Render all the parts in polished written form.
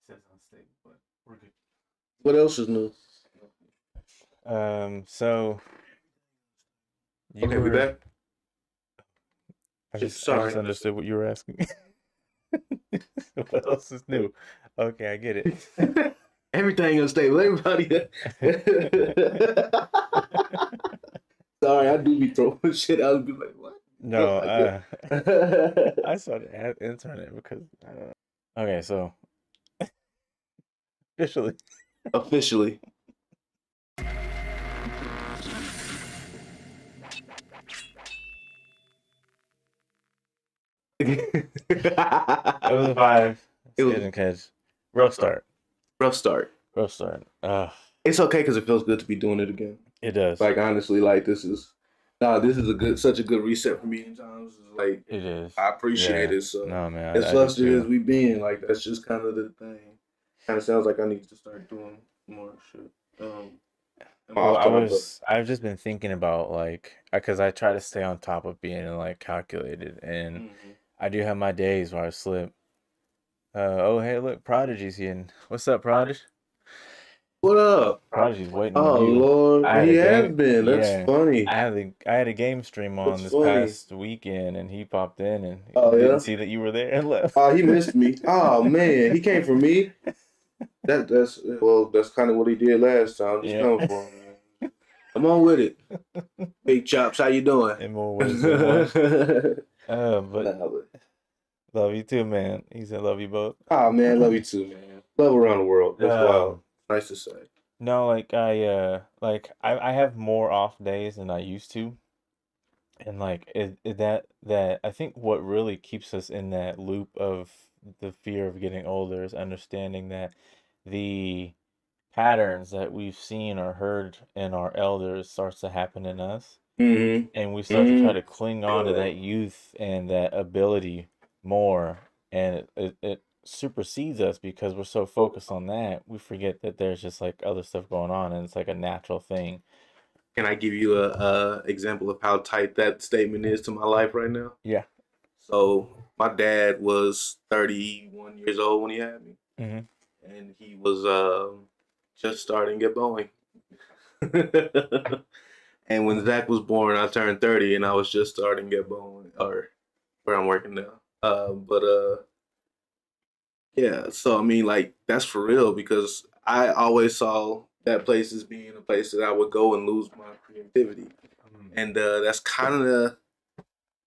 says unstable, but we're good. What else is new? So you Okay, we were. back. I just Sorry. understood what you were asking. What else is new? Okay, I get it. Everything unstable. Everybody. Sorry, I do be throwing shit out and be like, what? No, Like, I saw the internet because I don't know. Okay, so officially, officially. it was a five. It was Skid catch. Rough start. rough start. Rough start. It's okay because it feels good to be doing it again. It does. Like honestly, like this is such a good reset for me in times. Like It is. I appreciate Yeah. it. So No, man, as I do flustered as too. we been, like that's just kind of the thing. Kind of sounds like I need to start doing more shit. Am I Well, off topic? I've just been thinking about like, because I try to stay on top of being like calculated, and Mhm. I do have my days where I slip. Oh, hey, look, Prodigy's here. What's up, Prodigy? What up? Prodigy's waiting on Oh you. Lord, I had he a has game, been. That's yeah. funny. I had a game stream on That's this funny. past weekend, and he popped in, and he Oh didn't yeah. see that you were there and left. Oh, he missed me. Oh man, he came for me. That's kind of what he did last time. Just Yeah. coming for him, man. Come on with it. Big chops, how you doing? In more ways than one. But Nah, but love you too, man. He said love you both. oh man, love you too, man. Love around the world. That's wild. Um, Nice to say. no, I have more off days than I used to. And like that I think what really keeps us in that loop of the fear of getting older is understanding that the patterns that we've seen or heard in our elders starts to happen in us, Mm-hmm. and we start to try Mm-hmm. to cling on to that youth and that ability more, and it supersedes us because we're so focused on that we forget that there's just like other stuff going on, and it's like a natural thing. Can I give you a example of how tight that statement is to my life right now? Yeah. So my dad was 31 years old when he had me, Hmm. and he was just starting to get Boeing. And when Zach was born, I turned 30, and I was just starting to get Boeing, or where I'm working now. But yeah. So I mean, like that's for real because I always saw that place as being a place that I would go and lose my creativity, and that's kind of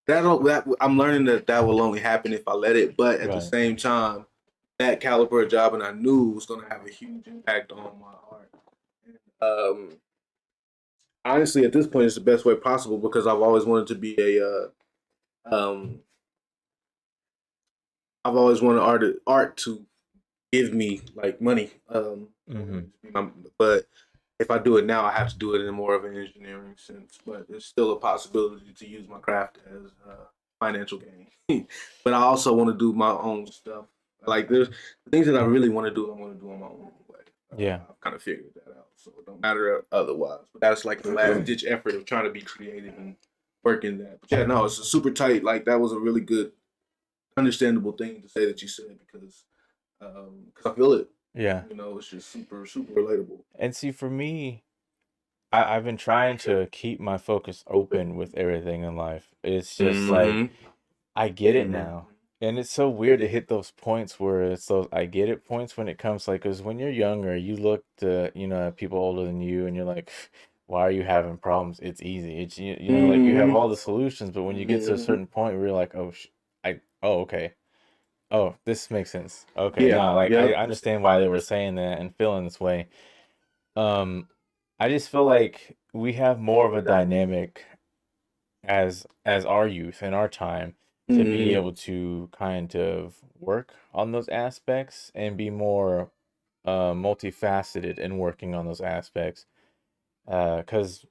that I'm learning that that will only happen if I let it. But at the Right. same time, that caliber of job, and I knew was going to have a huge impact on my art. Um, honestly, at this point, it's the best way possible because I've always wanted to be um, I've always wanted art to give me like money. Hmm. But if I do it now, I have to do it in more of an engineering sense. But there's still a possibility to use my craft as financial gain. But I also want to do my own stuff. Like there's things that I really want to do. I want to do on my own way. Yeah. I've kind of figured that out, so it don't matter otherwise. But that's like the last ditch effort of trying to be creative and working that. But yeah, no, it's a super tight. Like that was a really good, understandable thing to say that you said because I feel it. Yeah. You know, it's just super super relatable. And see, for me, I've been trying to keep my focus open with everything in life. It's just like Mm-hmm. I get it now. And it's so weird to hit those points where it's those I get it points when it comes like, because when you're younger, you look to, at people older than you and you're like, why are you having problems? It's easy. It's, like you have Mm-hmm. all the solutions, but when you get to a certain point where you're like, oh, okay. Oh, this makes sense. Okay. Yeah. No, like I Yep. understand why they were saying that and feeling this way. Um, I just feel like we have more of a dynamic as our youth and our time to be Mm-hmm. able to kind of work on those aspects and be more multifaceted in working on those aspects. Because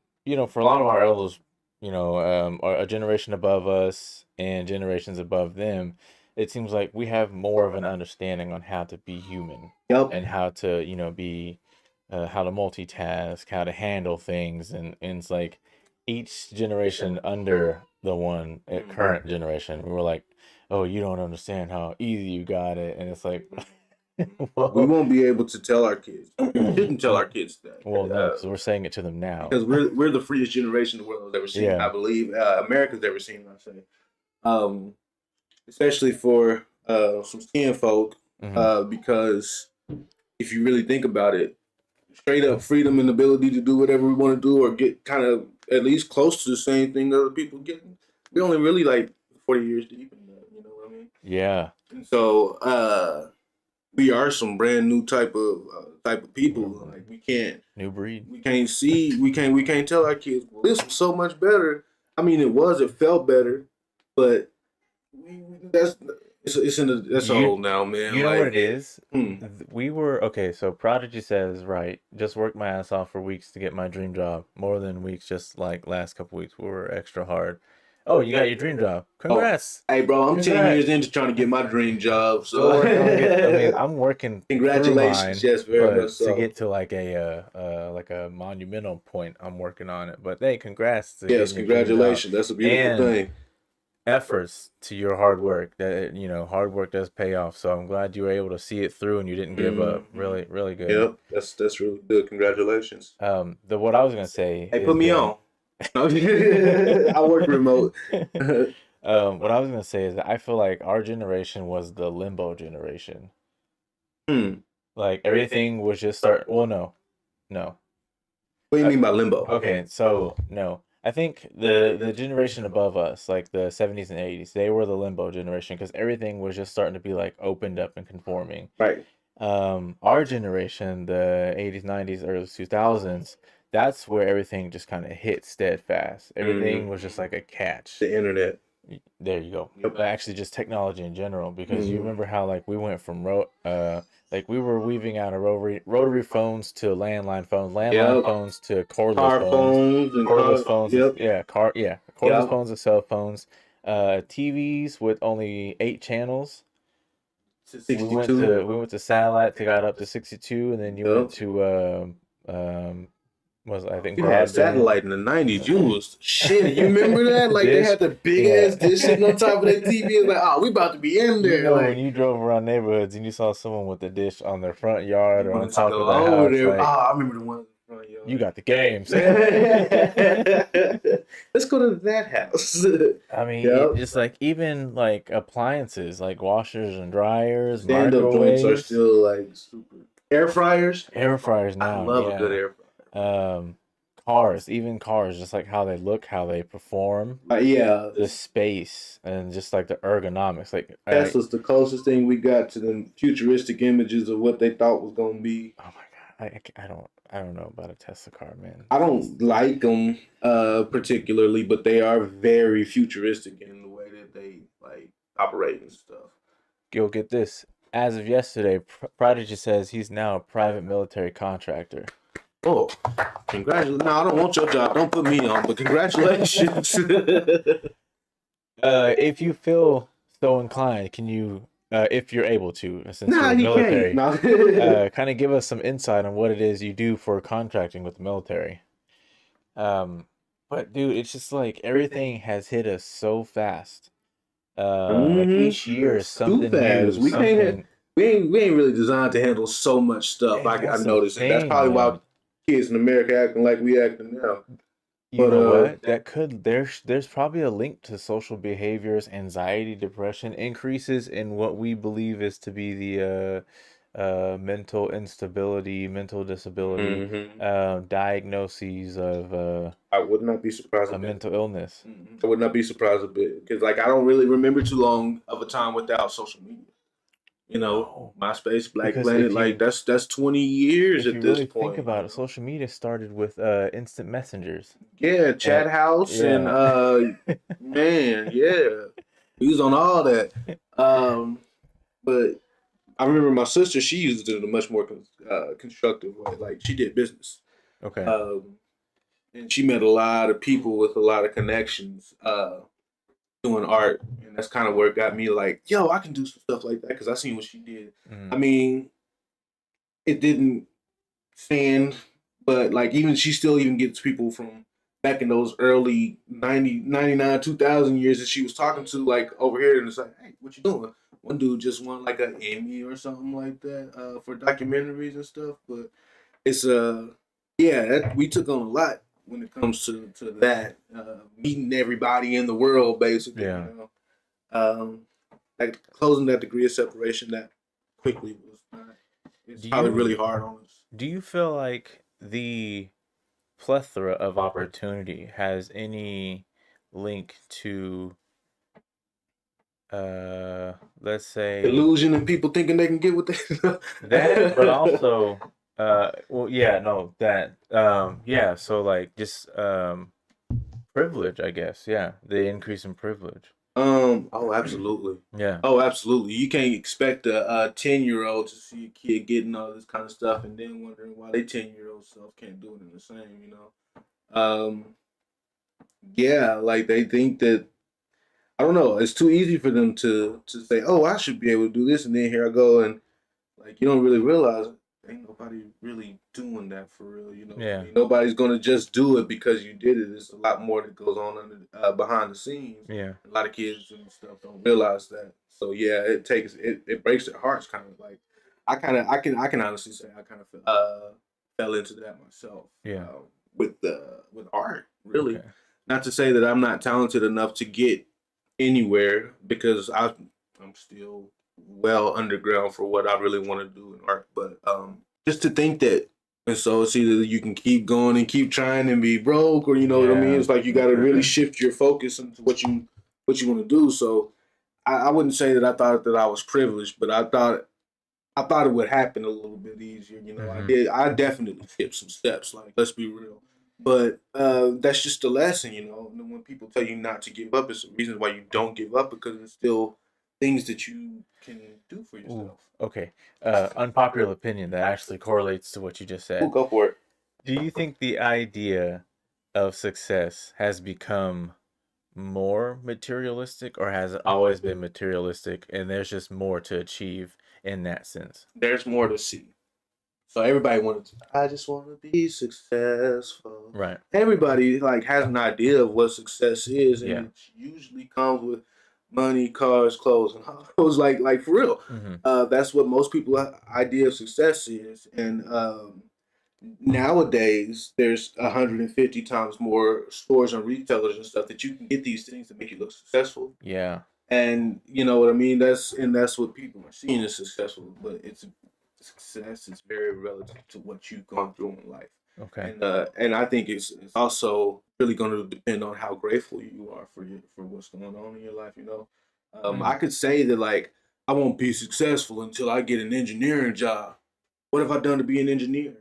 for a lot of our elders, a generation above us and generations above them, it seems like we have more of an understanding on how to be human Yep. and how to be how to multitask, how to handle things, and it's like each generation under the one at current generation, we were like, oh, you don't understand how easy you got it, and it's like We Well, won't be able to tell our kids. We shouldn't tell our kids that. well, no, because we're saying it to them now. Because we're the freest generation the world has ever seen. I Yeah. believe America's ever seen. I say, um, especially for some skin folk, Hmm. because if you really think about it, straight up freedom and ability to do whatever we want to do or get kind of at least close to the same thing other people getting. We only really like 40 years deep in that. You know what I mean? Yeah. And so we are some brand new type of people. Like New breed. we can't tell our kids, well, this was so much better. I mean, it felt better, but that's that's You old now, man. you know what Like, it is? hmm. We were okay, so Prodigy says, right, just worked my ass off for weeks to get my dream job. More than weeks, just like last couple weeks, we were extra hard. Oh, you got your dream job. Oh, Congrats. hey, bro, I'm 10 years Congrats. into trying to get my dream job. Still So, working on get. I mean, I'm working through congratulations. mine, Yes, very much but to so. get to like a monumental point, I'm working on it. But hey, congrats to Yes, getting your dream job congratulations. That's a beautiful and thing. efforts to your hard work. That hard work does pay off. So I'm glad you were able to see it through and you didn't give up. Hmm. Really, really good. Yep, that's really good. Congratulations. The what I was gonna say Hey, put is me that on. I work remote. what I was gonna say is that I feel like our generation was the limbo generation. Hmm. Like everything was just start. Well, no, no. What do you Uh, mean by limbo? okay, so no. I think the generation above us, like the 70s and 80s, they were the limbo generation because everything was just starting to be like opened up and conforming. Right. Our generation, the 80s, 90s, early 2000s, that's where everything just kind of hit steadfast. Everything Hmm. was just like a catch. The internet. There you go. Yep. Actually, just technology in general, because you Hmm. remember how like we went from like we were weaving out of rotary phones to landline Yep. phones to Car phones and cordless car. phones, Yep. cordless Yep. phones and cell phones, TVs with only 8 channels. '62. We went to satellite to got up to 62, and then you went Yep. to was I think You had broadband. satellite in the '90s. You was shit. You remember that? Like they Dish, had the big yeah. ass dish sitting on top of their TV. It's like, oh, we about to be in You there. know, when Like you drove around neighborhoods and you saw someone with a dish on their front yard you or on wanted to top go of their over house, there. Oh, like I remember the one in front you yard. got the games. Let's go to that house. I mean, Yep. just like even like appliances, like washers and dryers, Stand up joints are microwaves, still like super. Air fryers. air fryers I now, love a good yeah. air fryer. Um, Cars, even cars, just like how they look, how they perform, Yeah, the space, and just like the ergonomics. Like, Tesla's the closest thing we got to the futuristic images of what they thought was gonna be. oh my God, I don't know about a Tesla car, man. I don't like them particularly, but they are very futuristic in the way that they like operate and stuff. Go get this. As of yesterday, Prodigy says he's now a private military contractor. Oh, congratulations! No, I don't want your job. Don't put me on, but congratulations. If you feel so inclined, can you, if you're able to, since Nah, you're he can't. military, No. kind of give us some insight on what it is you do for contracting with the military? Um, but dude, it's just like everything has hit us so fast. Like each year is Too something fast. new, something. We ain't really designed to handle so much stuff. And I that's the noticed, and that's thing, probably why man. kids in America acting like we acting now. You But know what? That could there's probably a link to social behaviors, anxiety, depression, increases in what we believe is to be the mental instability, mental disability, mhm. diagnoses of I would not be surprised a a bit. mental illness. Mhm. I would not be surprised a bit because, like, I don't really remember too long of a time without social media. You know, No, MySpace, Black because Planet, like that's 20 years if at you this really think point. about it, social media started with instant messengers. Yeah, Chat And House and yeah. man, yeah, we was on all that. Um, but I remember my sister; she used it in a much more constructive way. Like she did business, Okay. um, and she met a lot of people with a lot of connections doing art, and that's kind of where it got me like, yo, I can do some stuff like that because I seen what she did. I Mm. mean, it didn't stand, but like even she still even gets people from back in those early 90, 99, 2000 years that she was talking to, like over here, and it's like, hey, what you doing? One dude just won like an Emmy or something like that for documentaries and stuff. But it's yeah, we took on a lot when it comes to that meeting everybody in the world, basically. Yeah. You know, um, like closing that degree of separation that quickly was not. It's Do probably you really hard on us. do you feel like the plethora of opportunity has any link to uh let's say Illusion and people thinking they can get what they. that, but also well, yeah, no, that yeah, so like just privilege, I guess. Yeah, the increase in privilege. Oh, absolutely. Yeah. Oh, absolutely. You can't expect a 10-year-old to see a kid getting all this kind of stuff and then wondering why they 10-year-old self can't do it in the same, you know. Yeah, like they think that I don't know, it's too easy for them to say, "Oh, I should be able to do this," and then here I go and like you don't really realize ain't nobody really doing that for real, you know. Yeah. Ain't nobody's gonna just do it because you did it. There's a lot more that goes on under behind the scenes. Yeah. A lot of kids and stuff don't realize that. So yeah, it breaks their hearts kind of like I can honestly say I kind of fell into that myself Yeah. with art really. Okay. Not to say that I'm not talented enough to get anywhere because I'm still well underground for what I really want to do in art. But just to think that, and so it's either you can keep going and keep trying and be broke, or you know what I mean. Yeah. It's like you got to really shift your focus into what you want to do. So I wouldn't say that I thought that I was privileged, but I thought it would happen a little bit easier. You know, I Mm-hmm. did. I definitely skipped some steps. Like, let's be real. But that's just a lesson, you know. And when people tell you not to give up, it's a reason why you don't give up because there's still things that you can do for Ooh, yourself. okay. Unpopular opinion that actually correlates to what you just We'll said. go for it. Do you think the idea of success has become more materialistic, or has it always been materialistic and there's just more to achieve in that sense? There's more to see. So everybody wanted to, I just want to be successful. Right. Everybody like has an idea of what success is, and Yeah. it usually comes with money, cars, clothes, and hoes. Like for real. Mm-hmm. That's what most people idea of success is. And nowadays, there's 150 times more stores and retailers and stuff that you can get these things to make you look successful. Yeah. And you know what I mean. That's what people are seeing as successful, but it's success is very relative to what you've gone through in life. Okay. And I think it's also really going to depend on how grateful you are for what's going on in your life. You know, I Mm. could say that like I won't be successful until I get an engineering job. What have I done to be an engineer?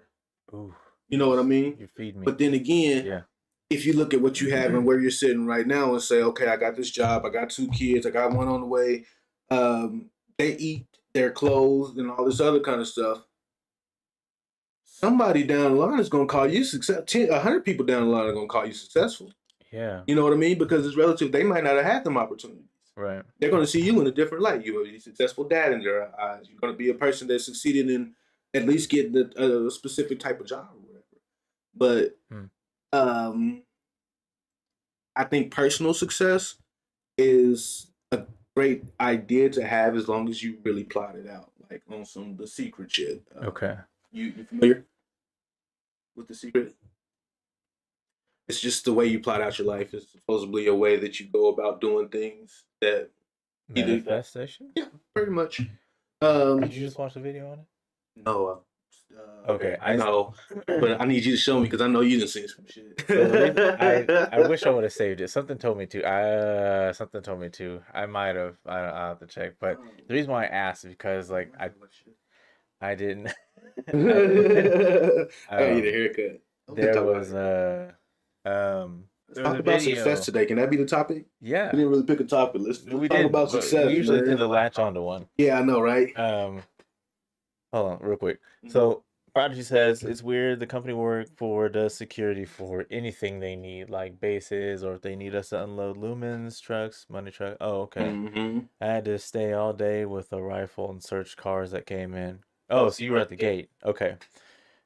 Ooh, You know what I mean? you feed me. But then again, Yeah. if you look at what you have and where you're sitting right now and say, okay, I got this job, I got 2 kids, I got one on the way, they eat, they're clothed, and all this other kind of stuff. Somebody down the line is going to call you success. 100 people down the line are going to call you successful. Yeah. You know what I mean? Because it's relative. They might not have had them opportunities. Right. They're going to see you in a different light. You're a successful dad in their eyes. You're going to be a person that succeeded in at least getting a specific type of job or whatever. But Mm. um, I think personal success is a great idea to have as long as you really plot it out, like on some the secret shit. Okay. You familiar with the secret? It's just the way you plot out your life. It's supposedly a way that you go about doing things that either Manifestation? yeah, pretty much. Did you just watch the video on it? No, Okay. I know, but I need you to show me because I know you done seen some shit. So the reason I wish I would have saved it. Something told me to. Something told me to. I might have. I'll have to check. But the reason why I asked is because like I didn't. I need a haircut. There was Let's there was talk a about success video. today. Can that be the topic? Yeah, We didn't really pick a topic. Let's we talk did. about But success. we usually Man. tend to latch onto one. Yeah, I know, right? Hold on, real quick. So Prodigy says it's weird the company we work for does security for anything they need, like bases, or if they need us to unload lumens, trucks, money truck. Oh, okay. Mm-hmm. I had to stay all day with a rifle and search cars that came in. Oh, so you were at the gate. Okay.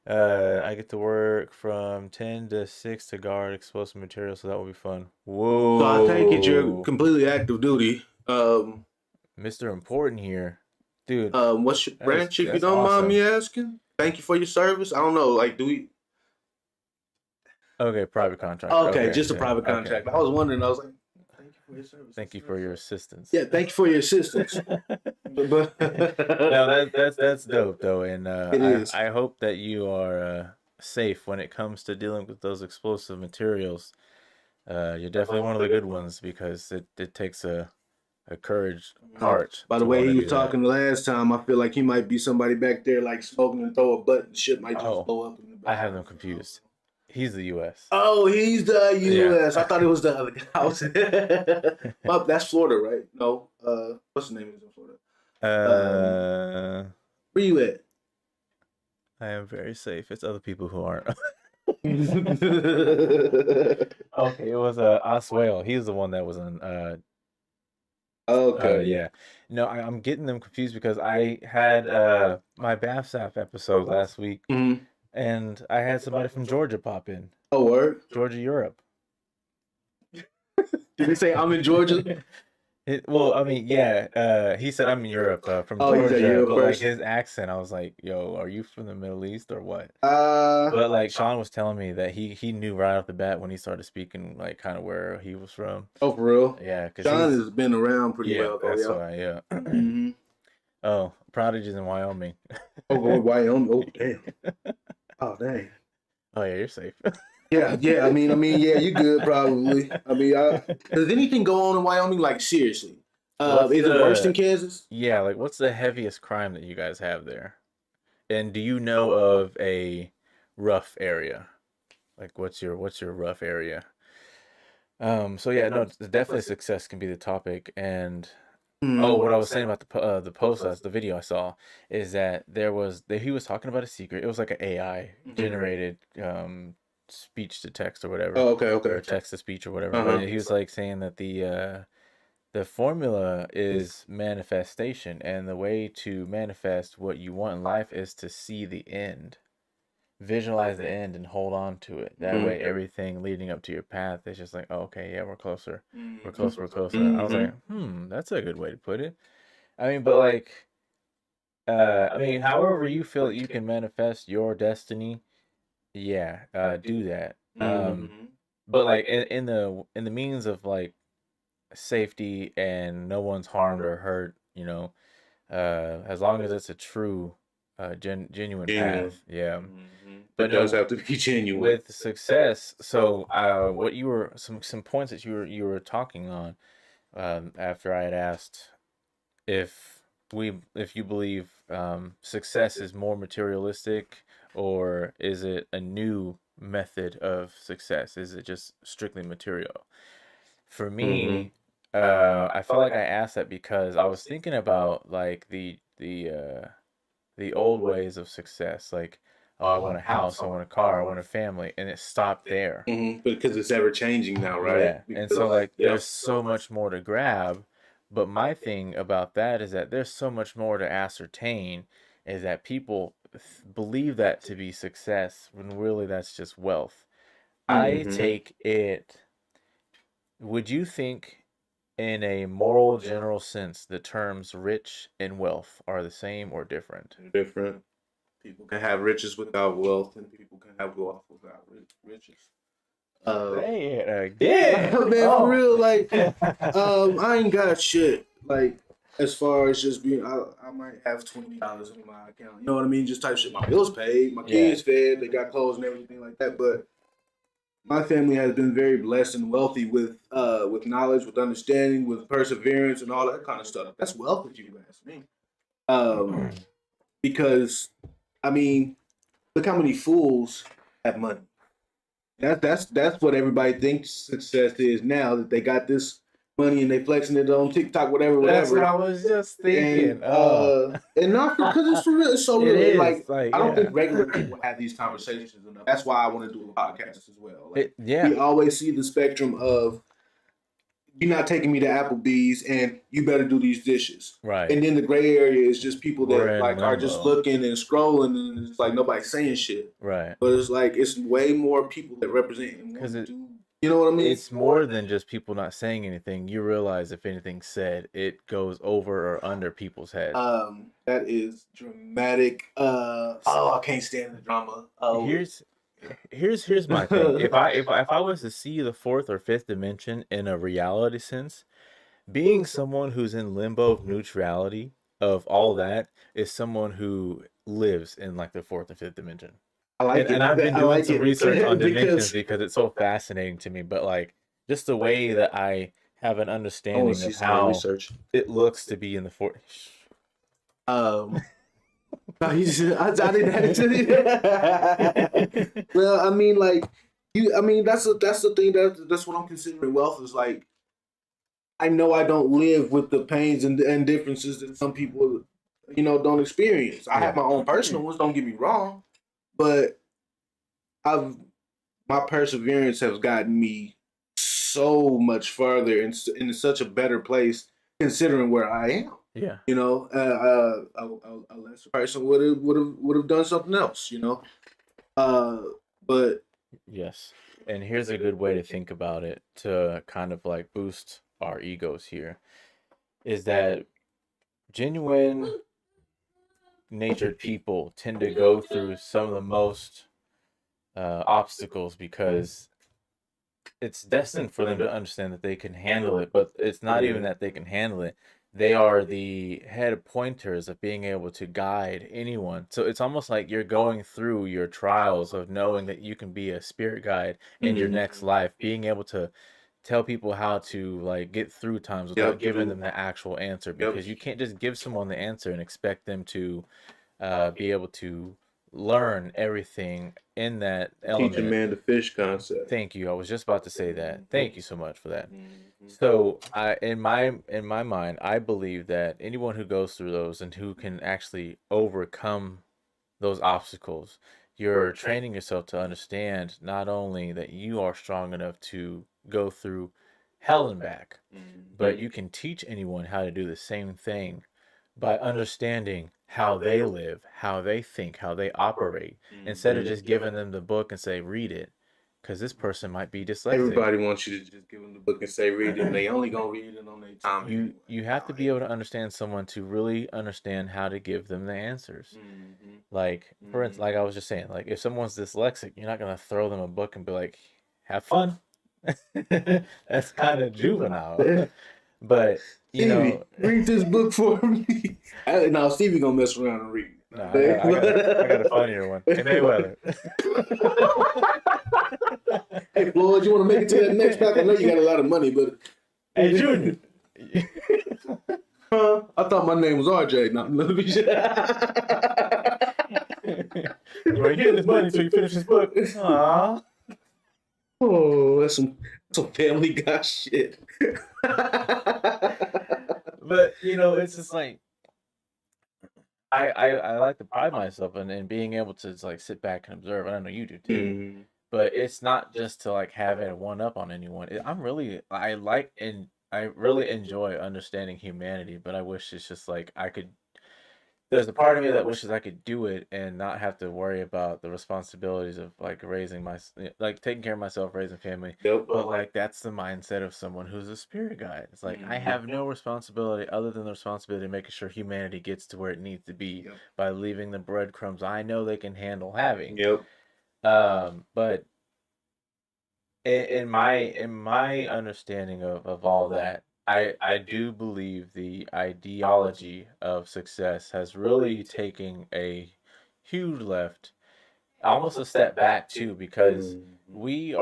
I get to work from 10 to 6 to guard explosive material, so that will be fun. So I take it you're Whoa. completely active duty. Mr. Important here. Dude, What's your that is branch, if you that's don't mind awesome. me asking? Thank you for your service. I don't know, like, do we? Okay, private contractor. Okay, Okay, just a yeah, private okay. contract. I was wondering. I was like, thank you for your service. Thank you for your assistance. Yeah, thank you for your assistance. But No, that's dope though, and it is. I hope that you are safe when it comes to dealing with those explosive materials. You're definitely one of the good ones because it takes a courage heart By the to way want to he was do that. talking the last time, I feel like he might be somebody back there like smoking and throw a button. Shit might just Oh, blow up in the I have them background. confused. He's the U.S. Oh, he's the Yeah. U.S. I thought it was the other guy. Well, that's Florida, right? No. What's the name of it in Florida? uh, Where you at? I am very safe. It's other people who aren't. Okay. Okay, it was Oswell. He's the one that was on Okay. yeah. No, I'm getting them confused because I had my bath sap episode last week Mm-hmm. and I had somebody from Georgia pop in. Oh, word. Georgia, Europe. Did he say I'm in Georgia? Well, I mean, yeah, he said I'm in Europe, from Oh, he's a Georgia, Europe but like person. his accent, I was like, yo, are you from the Middle East or what? Uh, But like Sean was telling me that he knew right off the bat when he started speaking, like kind of where he was from. oh, for real. Yeah, because John he's, has been around pretty yeah, well, though. that's Yeah. why, yeah. Mm-hmm. Oh, Prodigy's in Wyoming. Oh, going Wyoming. Oh, damn. Oh, dang. Oh yeah, you're safe. Yeah, yeah. Yeah. You good probably. Does anything go on in Wyoming? Like seriously? What's Is it worse than the Kansas? Yeah, like what's the heaviest crime that you guys have there? And do you know of a rough area? Like what's your rough area? So yeah, no, definitely success can be the topic. And oh, what I was saying about the post, the video I saw, is that he was talking about a secret. It was like an AI generated speech to text or whatever, Oh, okay, okay. or text to speech or whatever. Uh But huh. he was like saying that the formula is manifestation, and the way to manifest what you want in life is to see the end, visualize the end, and hold on to it. That way, everything leading up to your path is just like, oh, okay, yeah, we're closer, we're closer, we're closer. I was Mm-hmm. like, that's a good way to put it. I mean, but like, I mean, however you feel that you can manifest your destiny, yeah, do that. Mm-hmm. But like in the means of like safety and no one's harmed or hurt, as long as it's a true, genuine Genuine. path, yeah. It But does no, have to be genuine. with success. So, what you were some points that you were talking on, after I had asked if if you believe success is more materialistic or is it a new method of success? Is it just strictly material? For Mm-hmm. me, I felt like I asked that because I was thinking about like the old ways of success, like, oh, I want a house, I want a car, I want a family, and it stopped there. Mm-hmm. Because it's ever changing now, right? Yeah, and so Because like there's so much more to grab, but my thing about that is that there's so much more to ascertain, is that people believe that to be success when really that's just wealth. I mm-hmm. take it, would you think in a moral general sense the terms rich and wealth are the same or different? Different. People can have riches without wealth, and people can have wealth without riches. Say it Yeah, again. man, for Oh. real. Like, I ain't got shit. Like, as far as just being, I might have $20 in my account. You know what I mean? Just type shit. My bills paid, my Yeah. kids fed, they got clothes and everything like that. But my family has been very blessed and wealthy with knowledge, with understanding, with perseverance, and all that kind of stuff. That's wealth, if you ask me. Um, because I mean, look how many fools have money. That's what everybody thinks success is now, that they got this money and they flexing it on TikTok, whatever, That's what whatever. I was just thinking. And Oh. not because it's for real, it's so It real. And is like, like, I don't yeah. think regular people have these conversations enough. That's why I want to do a podcast as well. Like, Yeah. we always see the spectrum of you're not taking me to Applebee's, and you better do these dishes. Right. And then the gray area is just people We're that in like are just limbo. looking and scrolling, and it's like nobody's saying shit. Right. But it's like it's way more people that represent and Because want to. You know what I mean? it's more than just people not saying anything. You realize if anything's said, it goes over or under people's heads. That is dramatic. I can't stand the drama. Oh, Here's my thing. If I was to see the fourth or fifth dimension in a reality sense, being someone who's in limbo of neutrality of all that is someone who lives in like the fourth or fifth dimension. I like And it. I've been I doing like some it research on dimensions because because it's so fascinating to me. But like just the way that I have an I want to understanding see of some more how research. it looks to be in the fourth. Um, no, I didn't have to. Well, I mean, like you. I mean, that's the thing that's what I'm considering. Wealth is like I know I don't live with the pains and differences that some people, don't experience. I have Yeah. my own personal ones. Don't get me wrong, but I've my perseverance has gotten me so much further and in such a better place considering where I am. Yeah. A lesser person would have done something else. Uh, but Yes. And here's a good way to think about it to kind of like boost our egos here is that genuine natured people tend to go through some of the most obstacles because it's destined for them to understand that they can handle it, but it's not even that they can handle it. They are the head pointers of being able to guide anyone. So it's almost like you're going through your trials of knowing that you can be a spirit guide in your next life, being able to tell people how to like get through times without giving them the actual answer because you can't just give someone the answer and expect them to be able to learn everything in that teach a element. man to fish concept. Thank you. I was just about to say that. Thank you so much for that. So, in my mind, I believe that anyone who goes through those and who can actually overcome those obstacles, you're training yourself to understand not only that you are strong enough to go through hell and back, but you can teach anyone how to do the same thing by understanding how they live, how they think, how they operate, instead of just giving them the book and say, read it, because this person might be dyslexic. Everybody wants you to just give them the book and say read it, and they only gonna read it on their time. You have to be able to understand someone to really understand how to give them the answers. Like, for instance, like I was just saying, like if someone's dyslexic, you're not gonna throw them a book and be like, have fun. That's kind of juvenile. But Stevie, read this book for me. Now Stevie gonna mess around and read. No, I got a funnier one. Hey, Mayweather. Hey, Floyd, you want to make it to that next pack? I know you got a lot of money, but hey, Junior. I thought my name was RJ. No, let me You ain't getting this money until you finish this book. Aww. Oh, that's some Family Guy shit. But it's just like I like to pride myself in being able to just like sit back and observe. And I know you do too. But it's not just to like have it one up on anyone. I really enjoy understanding humanity, but I wish it's just like there's a part of me that wishes I could do it and not have to worry about the responsibilities of like like taking care of myself, raising family. Yep. But like that's the mindset of someone who's a spirit guide. It's like I have no responsibility other than the responsibility of making sure humanity gets to where it needs to be by leaving the breadcrumbs I know they can handle having. Yep. But in my understanding of all that, I do believe the ideology of success has really taken a huge left, almost a step back too, because we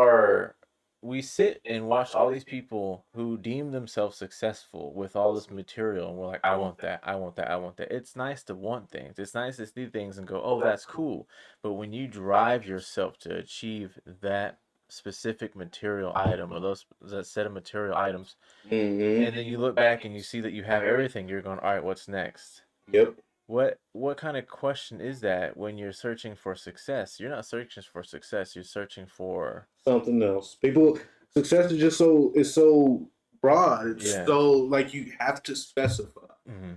sit and watch all these people who deem themselves successful with all this material, and we're like, I want that, I want that, I want that. It's nice to want things. It's nice to see things and go, oh, that's cool. But when you drive yourself to achieve that specific material item or that set of material items, and then you look back and you see that you have everything, you're going, all right, what's next? Yep. What kind of question is that when you're searching for success? You're not searching for success, you're searching for something else. People success is just so broad. It's Yeah. so like you have to specify. Mm-hmm.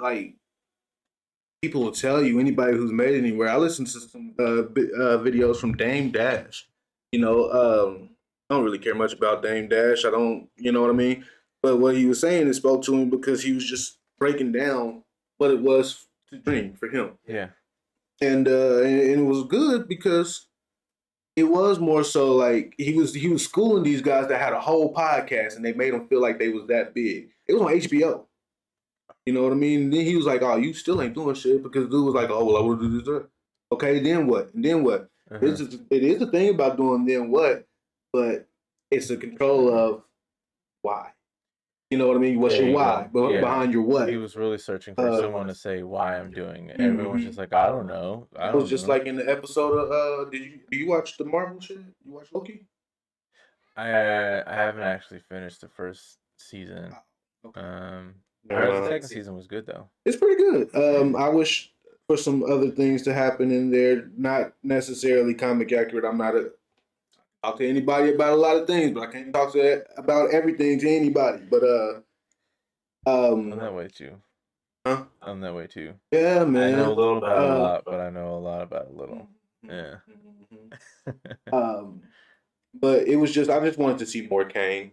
Like people will tell you, anybody who's made it anywhere. I listen to some videos from Dame Dash. I don't really care much about Dame Dash. I don't, you know what I mean. But what he was saying, it spoke to him because he was just breaking down what it was to dream for him. Yeah. And it was good because it was more so like he was schooling these guys that had a whole podcast and they made them feel like they was that big. It was on HBO. You know what I mean? And then he was like, "Oh, you still ain't doing shit," because dude was like, "Oh, well, I want to do this." Okay, then what? And then what? Uh-huh. It is a thing about doing then what, but it's a control of why. You know what I mean? What's your why behind your what? He was really searching for someone to say why I'm doing it. Mm-hmm. Everyone's just like, I don't know. It was just like in the episode of do you watch the Marvel shit? You watch Loki? I haven't actually finished the first season. Okay. I heard the second season was good though. It's pretty good. I wish for some other things to happen in there, not necessarily comic accurate. I'm not a talk to anybody about a lot of things, but I can't talk about everything to anybody. But I'm that way too. Huh? I'm that way too. Yeah, man. I know a little about a lot, but I know a lot about a little. Yeah. But it was just I just wanted to see more Kane,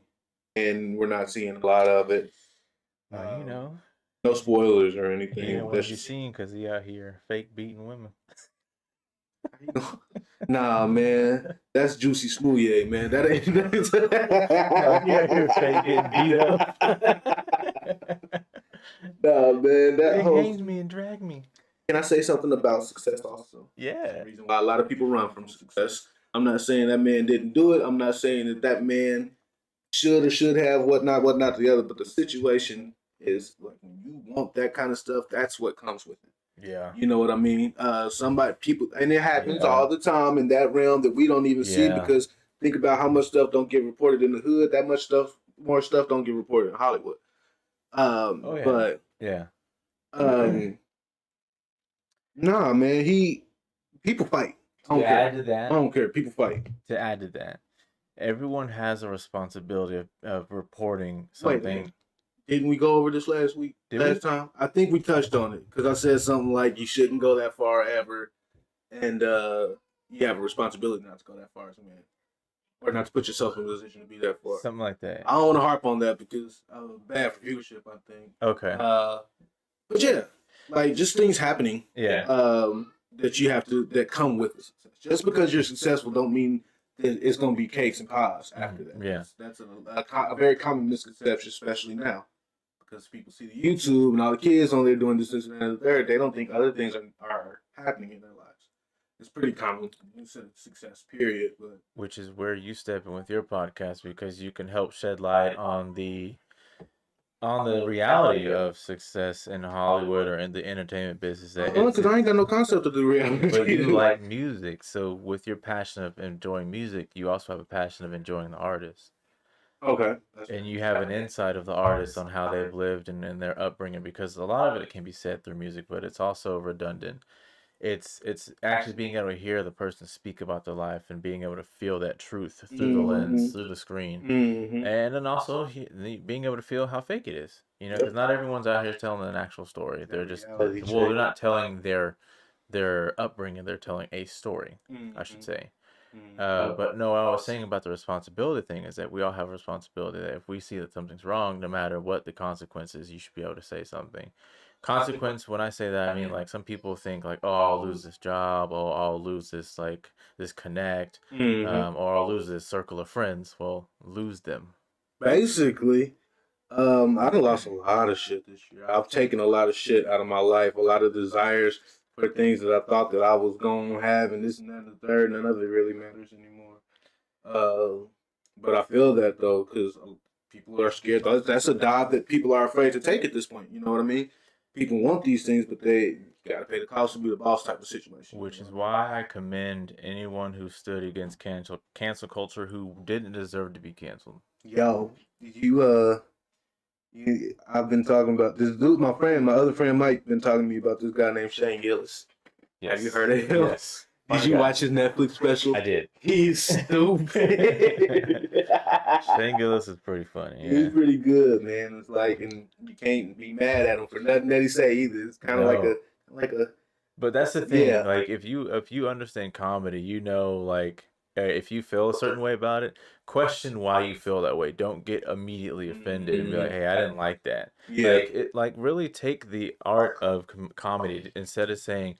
and we're not seeing a lot of it. No spoilers or anything. You know what you seen because he out here fake beating women. Nah, man, that's Juicy Smouye, man. That ain't. He out here fake getting beat up. Nah, man, that they whole. hanged me and dragged me. Can I say something about success also? Yeah. That's the reason why a lot of people run from success. I'm not saying that man didn't do it. I'm not saying that man should or should have whatnot, the other. But the situation is like when you want that kind of stuff, that's what comes with it. Yeah. You know what I mean? People, and it happens all the time in that realm that we don't even see because think about how much stuff don't get reported in the hood. That much stuff, more stuff don't get reported in Hollywood. But nah, man, people fight. I don't care. People fight. To add to that, everyone has a responsibility of reporting something. Wait, didn't we go over this last week? Time? I think we touched on it because I said something like you shouldn't go that far ever, and you have a responsibility not to go that far as a man, or not to put yourself in a position to be that far. Something like that. I don't want to harp on that because bad for viewership, I think. Okay. But yeah, like just things happening. Yeah. That come with it. Just because you're successful don't mean that it's going to be cakes and pies after that. Yeah. That's a very common misconception, especially now. Because people see the YouTube and all the kids on there doing this and that and the third, they don't think other things are happening in their lives. It's pretty common success, period. But which is where you step in with your podcast because you can help shed light on the reality of success in Hollywood or in the entertainment business. Because I ain't got no concept of the reality. But you like music, so with your passion of enjoying music, you also have a passion of enjoying the artist. Okay. And you have an insight of the artist on how they've lived and their upbringing, because a lot of it can be said through music, but it's also redundant. It's actually being able to hear the person speak about their life and being able to feel that truth through the lens, through the screen, and then also being able to feel how fake it is. Because not everyone's out here telling an actual story. They're just they're not telling their upbringing. They're telling a story, I should say. But no, what I was saying about the responsibility thing is that we all have a responsibility that if we see that something's wrong, no matter what the consequences, you should be able to say something. Consequence, when I say that, I mean like some people think like, oh, I'll lose this job, or I'll lose this this connect, or I'll lose this circle of friends. Well, lose them. Basically, I done lost a lot of shit this year. I've taken a lot of shit out of my life, a lot of desires for things that I thought that I was going to have, and this and that and the third, none of it really matters anymore. But I feel that, though, because people are scared. That's a dive that people are afraid to take at this point. You know what I mean? People want these things, but they got to pay the cost to be the boss type of situation. Which is why I commend anyone who stood against cancel culture who didn't deserve to be canceled. Yo, I've been talking about this dude. My other friend Mike, been talking to me about this guy named Shane Gillis. Yes. Have you heard of him? Yes. Did you watch his Netflix special? I did. He's stupid. Shane Gillis is pretty funny. He's Yeah. pretty good, man. It's like, and you can't be mad at him for nothing that he say either. It's kind of No. like a, But that's the thing. yeah. Like if you understand comedy, you know like if you feel a certain way about it, question why you feel that way. Don't get immediately offended and be like, "Hey, I didn't like that." Yeah. Like really take the art of comedy instead of saying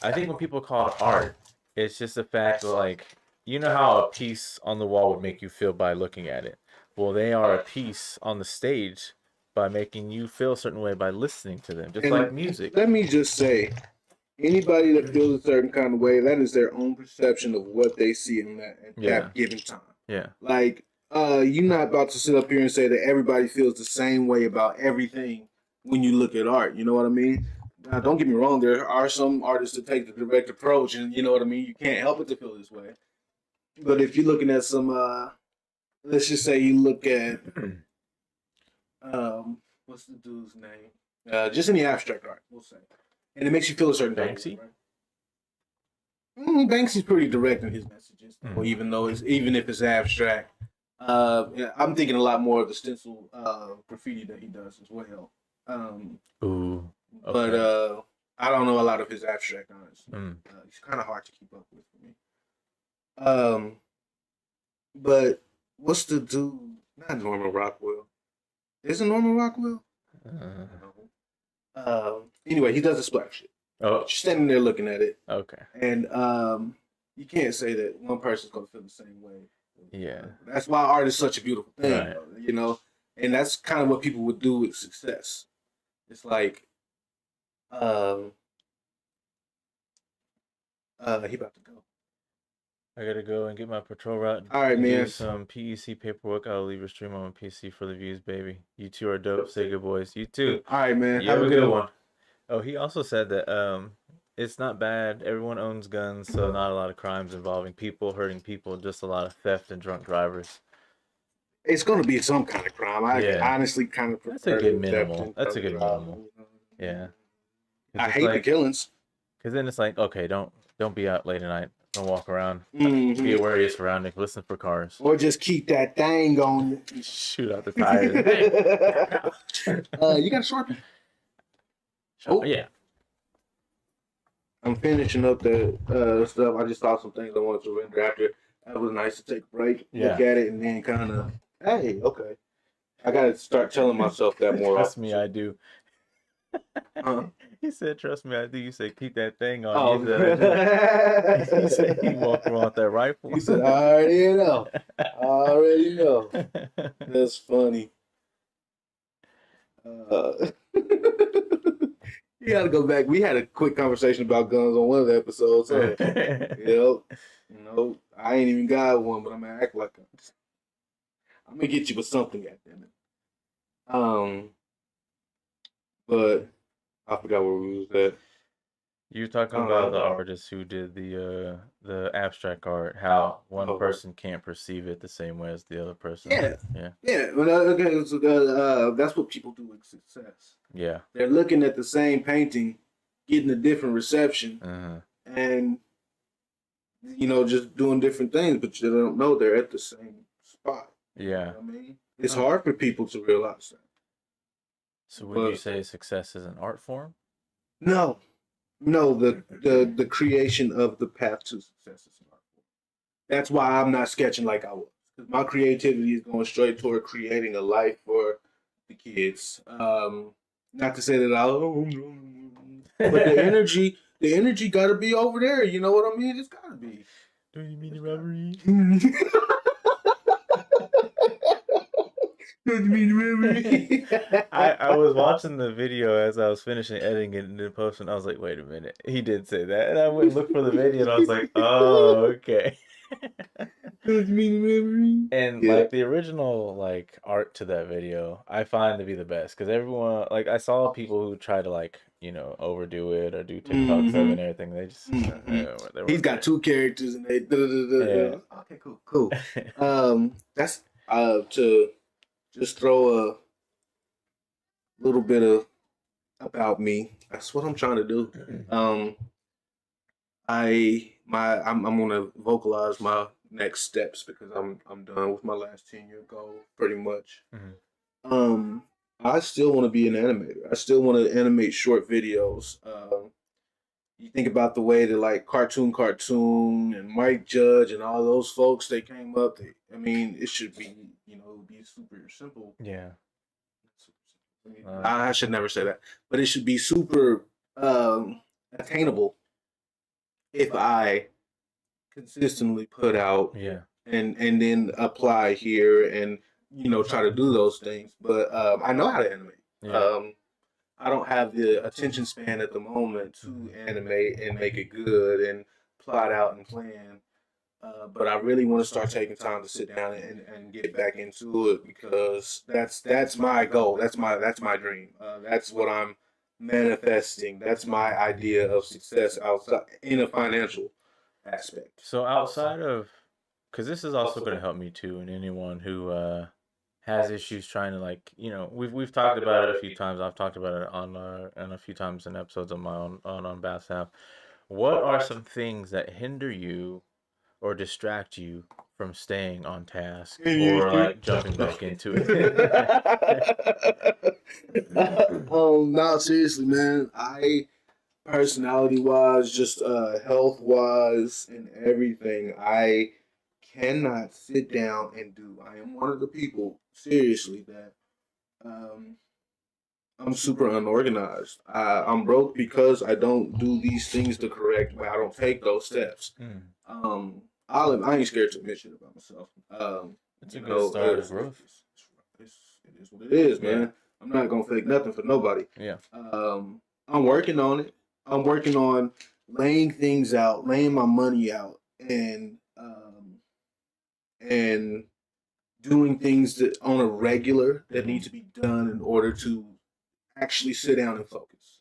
I think when people call it art, it's just the fact that like you know how a piece on the wall would make you feel by looking at it. Well, they are a piece on the stage by making you feel a certain way by listening to them, just like music. Let me just say, anybody that feels a certain kind of way, that is their own perception of what they see in that given time. Yeah. Like, you're not about to sit up here and say that everybody feels the same way about everything when you look at art. You know what I mean? Now, don't get me wrong. There are some artists that take the direct approach, and you know what I mean. You can't help it to feel this way. But if you're looking at some, let's just say you look at, what's the dude's name? Just in the abstract art, we'll say, and it makes you feel a certain Banksy. Right? Banksy's pretty direct in his messages, even if it's abstract. I'm thinking a lot more of the stencil graffiti that he does as well. Ooh. Okay. But I don't know a lot of his abstract, honestly. He's kind of hard to keep up with for me. But what's the dude? Not Norman Rockwell. Is it Norman Rockwell? Anyway, he does the splash shit. Oh. Just standing there looking at it. Okay. And you can't say that one person's gonna feel the same way. Yeah. That's why art is such a beautiful thing, Right. you know. And that's kind of what people would do with success. It's like, he about to go. I gotta go and get my patrol route. All right, man. Do some PEC paperwork. I'll leave a stream on my PC for the views, baby. You two are dope. Say good, boys. You too. All right, man. You have a good one. Oh, he also said that it's not bad. Everyone owns guns, so not a lot of crimes involving people hurting people. Just a lot of theft and drunk drivers. It's gonna be some kind of crime. I honestly kind of prefer. That's a good minimal. That's a good minimal. Yeah. I hate the killings. Because then it's like, okay, don't be out late at night. Don't walk around. Be aware of your surroundings. Listen for cars. Or just keep that thing on. Shoot out the tires. You got a Sharpie? Oh yeah. I'm finishing up the stuff. I just saw some things I wanted to render after. That was nice to take a break, look at it, and then kind of, hey, okay. I got to start telling myself that more. Trust me, I do. He said, "Trust me, I do." You said, "Keep that thing on." He said, "He walked around with that rifle." He said, "I already know. I already know." That's funny. You got to go back. We had a quick conversation about guns on one of the episodes. So, I ain't even got one, but I'm gonna act like I'm gonna get you with something, goddammit. But I forgot where we was at. You were talking about the artist who did the abstract art, how one person can't perceive it the same way as the other person. Yeah. Well, okay, so that's what people do with success. Yeah. They're looking at the same painting, getting a different reception, and just doing different things, but you don't know they're at the same spot. Yeah. You know what I mean? It's hard for people to realize that. So would you say success is an art form? No, the creation of the path to success is an art form. That's why I'm not sketching like I was. Because my creativity is going straight toward creating a life for the kids. Not to say that but the energy got to be over there. You know what I mean? It's got to be. Do you mean the robbery? I was watching the video as I was finishing editing it and then posting. I was like, wait a minute, he did say that, and I went and looked for the video, and I was like, oh, okay. And like the original like art to that video, I find to be the best because everyone I saw people who try to overdo it or do TikToks and everything. They just he's got two characters and they okay, cool. That's to just throw a little bit of about me. That's what I'm trying to do. I I'm gonna vocalize my next steps because I'm done with my last 10-year goal pretty much. Mm-hmm. Um, I still want to be an animator. I still want to animate short videos. You think about the way that like cartoon and Mike Judge and all those folks they came up. I mean, it should be it would be super simple. Yeah. I should never say that, but it should be super attainable if I consistently put out Yeah. and then apply here and try to do those things. But I know how to animate. Yeah. I don't have the attention span at the moment to animate and make it good and plot out and plan. But I really want to start taking time to sit down and get back into it because that's my goal. That's my dream. That's what I'm manifesting. That's my idea of success outside in a financial aspect. So outside of, because this is also going to help me too, and anyone who has issues trying to like, we've talked about it a few times. I've talked about it on and a few times in episodes of my own on Bass Half. What are some things that hinder you or distract you from staying on task or like jumping back into it? No, seriously, man. I personality wise, just health wise, and everything, I cannot sit down and do. I am one of the people, seriously, that um, I'm super unorganized. I'm broke because I don't do these things the correct way. I don't take those steps. Mm, I ain't scared to admit shit about myself. it's a good start of growth. It is what it is, Yeah. man. I'm not gonna fake nothing for nobody. Yeah. I'm working on it. I'm working on laying things out, laying my money out, and doing things that on a regular that need to be done in order to actually sit down and focus.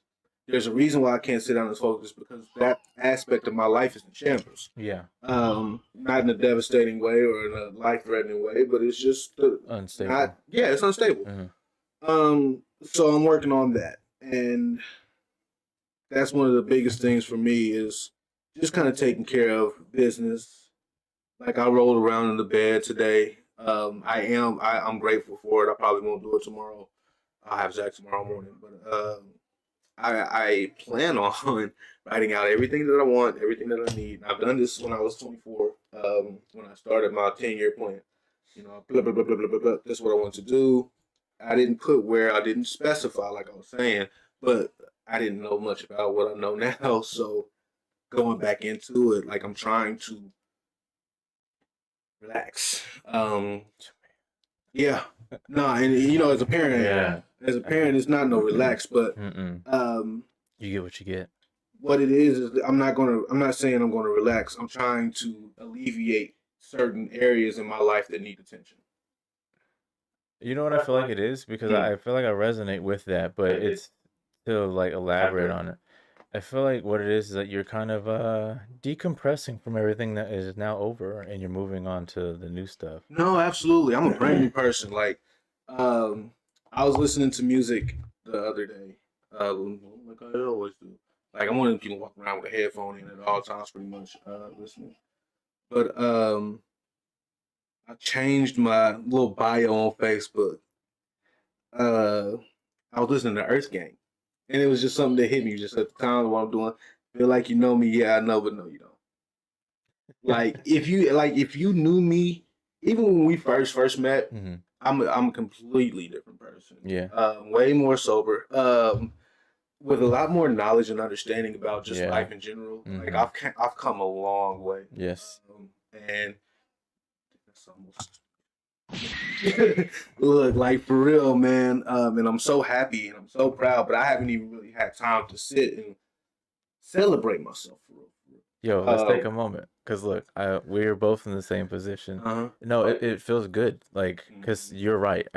There's a reason why I can't sit down and focus because that aspect of my life is in shambles. Yeah. Not in a devastating way or in a life-threatening way, but it's just Unstable. it's unstable. Mm-hmm. So I'm working on that, and that's one of the biggest things for me is just kind of taking care of business. Like I rolled around in the bed today. I'm grateful for it. I probably won't do it tomorrow. I'll have Zach tomorrow morning, but I plan on writing out everything that I want, everything that I need. I've done this when I was 24. When I started my 10-year plan, blah blah blah blah blah blah. Blah. That's what I want to do. I didn't put where I didn't specify, like I was saying, but I didn't know much about what I know now. So going back into it, like I'm trying to relax. Yeah, no, and as a parent, Yeah. it's not no relax, but Mm-mm. You get what you get. what it is I'm not saying I'm gonna relax. I'm trying to alleviate certain areas in my life that need attention. You know what I feel like it is? Because I feel like I resonate with that, but it's to like elaborate on it. I feel like what it is that you're kind of decompressing from everything that is now over and you're moving on to the new stuff. No, absolutely. I'm a brand new person. Like, I was listening to music the other day, like I always do. Like I'm one of the people walking around with a headphone in at all times, pretty much listening. But I changed my little bio on Facebook. Uh, I was listening to Earth Gang, and it was just something that hit me just at the time of what I'm doing. Feel like you know me, yeah, I know, but no, you don't. If you knew me, even when we first met, Mm-hmm. I'm a completely different person. Yeah. Way more sober. With a lot more knowledge and understanding about just Yeah. life in general. Like Mhm. I've come a long way. Yes. And that's almost look like for real, man. And I'm so happy and I'm so proud, but I haven't even really had time to sit and celebrate myself for real. Yo, let's take a moment. Cause look, we're both in the same position. Uh-huh. No, it feels good. Like, cause Mhm. you're right.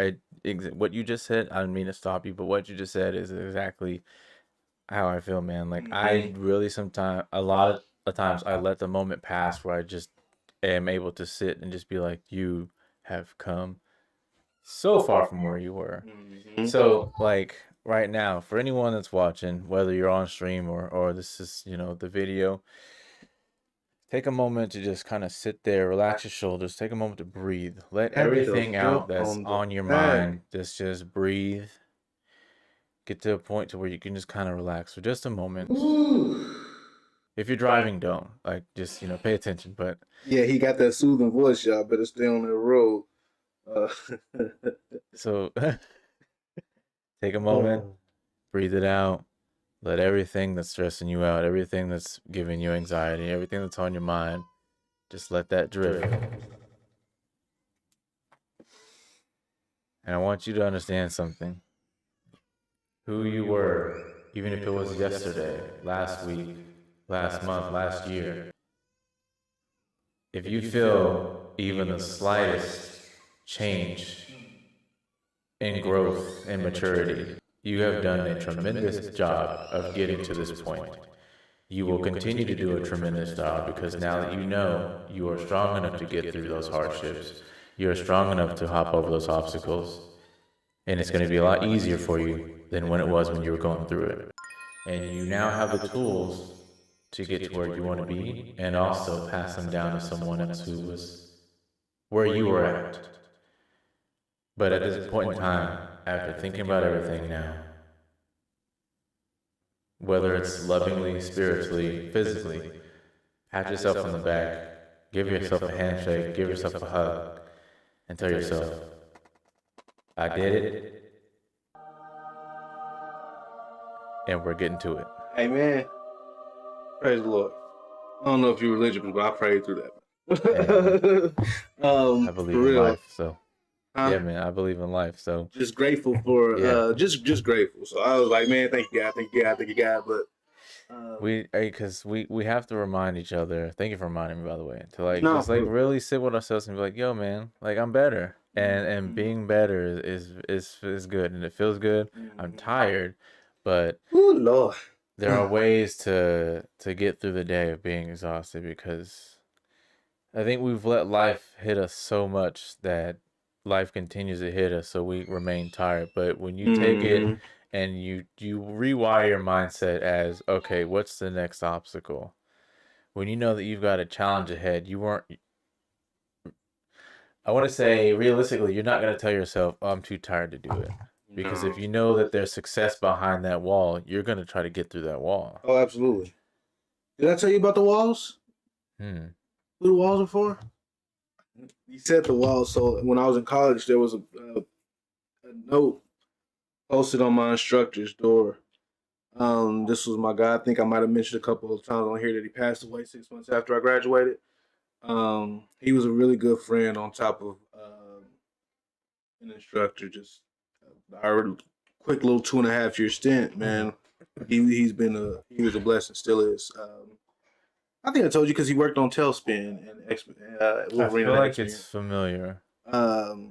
What you just said, I didn't mean to stop you, but what you just said is exactly how I feel, man. Like, I really sometimes, a lot of times, I let the moment pass where I just am able to sit and just be like, you have come so far from where you were. Mhm. So, like, right now, for anyone that's watching, whether you're on stream or this is, the video, take a moment to just kind of sit there, relax your shoulders, take a moment to breathe. Let Have your everything out foot that's on the on your bag. mind. Just breathe. Get to a point to where you can just kind of relax for just a moment. Ooh. If you're driving, don't. Like, just, pay attention. But Yeah, he got that soothing voice, y'all. Better stay on the road. Uh, so take a moment, oh. breathe it out. Let everything that's stressing you out, everything that's giving you anxiety, everything that's on your mind, just let that drift. And I want you to understand something. Who you were, even if it was yesterday, last week, last month, last year, if you feel even the slightest change in growth and maturity, you have done a tremendous job of getting to this point. You will continue to do a tremendous job because now that you are strong enough to get through those hardships, you're strong enough to hop over those obstacles, and it's going to be a lot easier for you than when it was when you were going through it. And you now have the tools to get to where you want to be and also pass them down to someone else who was where you were at. But at this point in time, after thinking about everything now, whether it's lovingly, spiritually, physically, pat yourself on the back, give yourself a handshake, give yourself a hug, and tell yourself, I did it, and we're getting to it. Amen. Praise the Lord. I don't know if you're religious, but I prayed through that. I For believe in real. life, so yeah, man, I believe in life, so just grateful for just grateful. So I was like, man, thank you God, thank you God, thank you God. But because we have to remind each other. Thank you for reminding me, by the way, to like no, just like really sit with ourselves and be like, yo, man, like I'm better, and being better is good, and it feels good. I'm tired, but ooh, Lord, there are ways to get through the day of being exhausted because I think we've let life hit us so much that life continues to hit us, so we remain tired. But when you take it and you rewire your mindset as, okay, what's the next obstacle? When you know that you've got a challenge ahead, you weren't. I want to say realistically, you're not going to tell yourself, "Oh, I'm too tired to do it," because if no. you know that there's success behind that wall, you're going to try to get through that wall. Oh, absolutely. Did I tell you about the walls? Hmm. Who the walls are for? You said the walls. So when I was in college, there was a note posted on my instructor's door. This was my guy. I think I might have mentioned a couple of times on here that he passed away 6 months after I graduated. He was a really good friend on top of an instructor. Just our quick little 2.5 year stint, man. He was a blessing, still is. I think I told you because he worked on Tailspin and I Wolverine feel and like X Men. it's familiar. Let me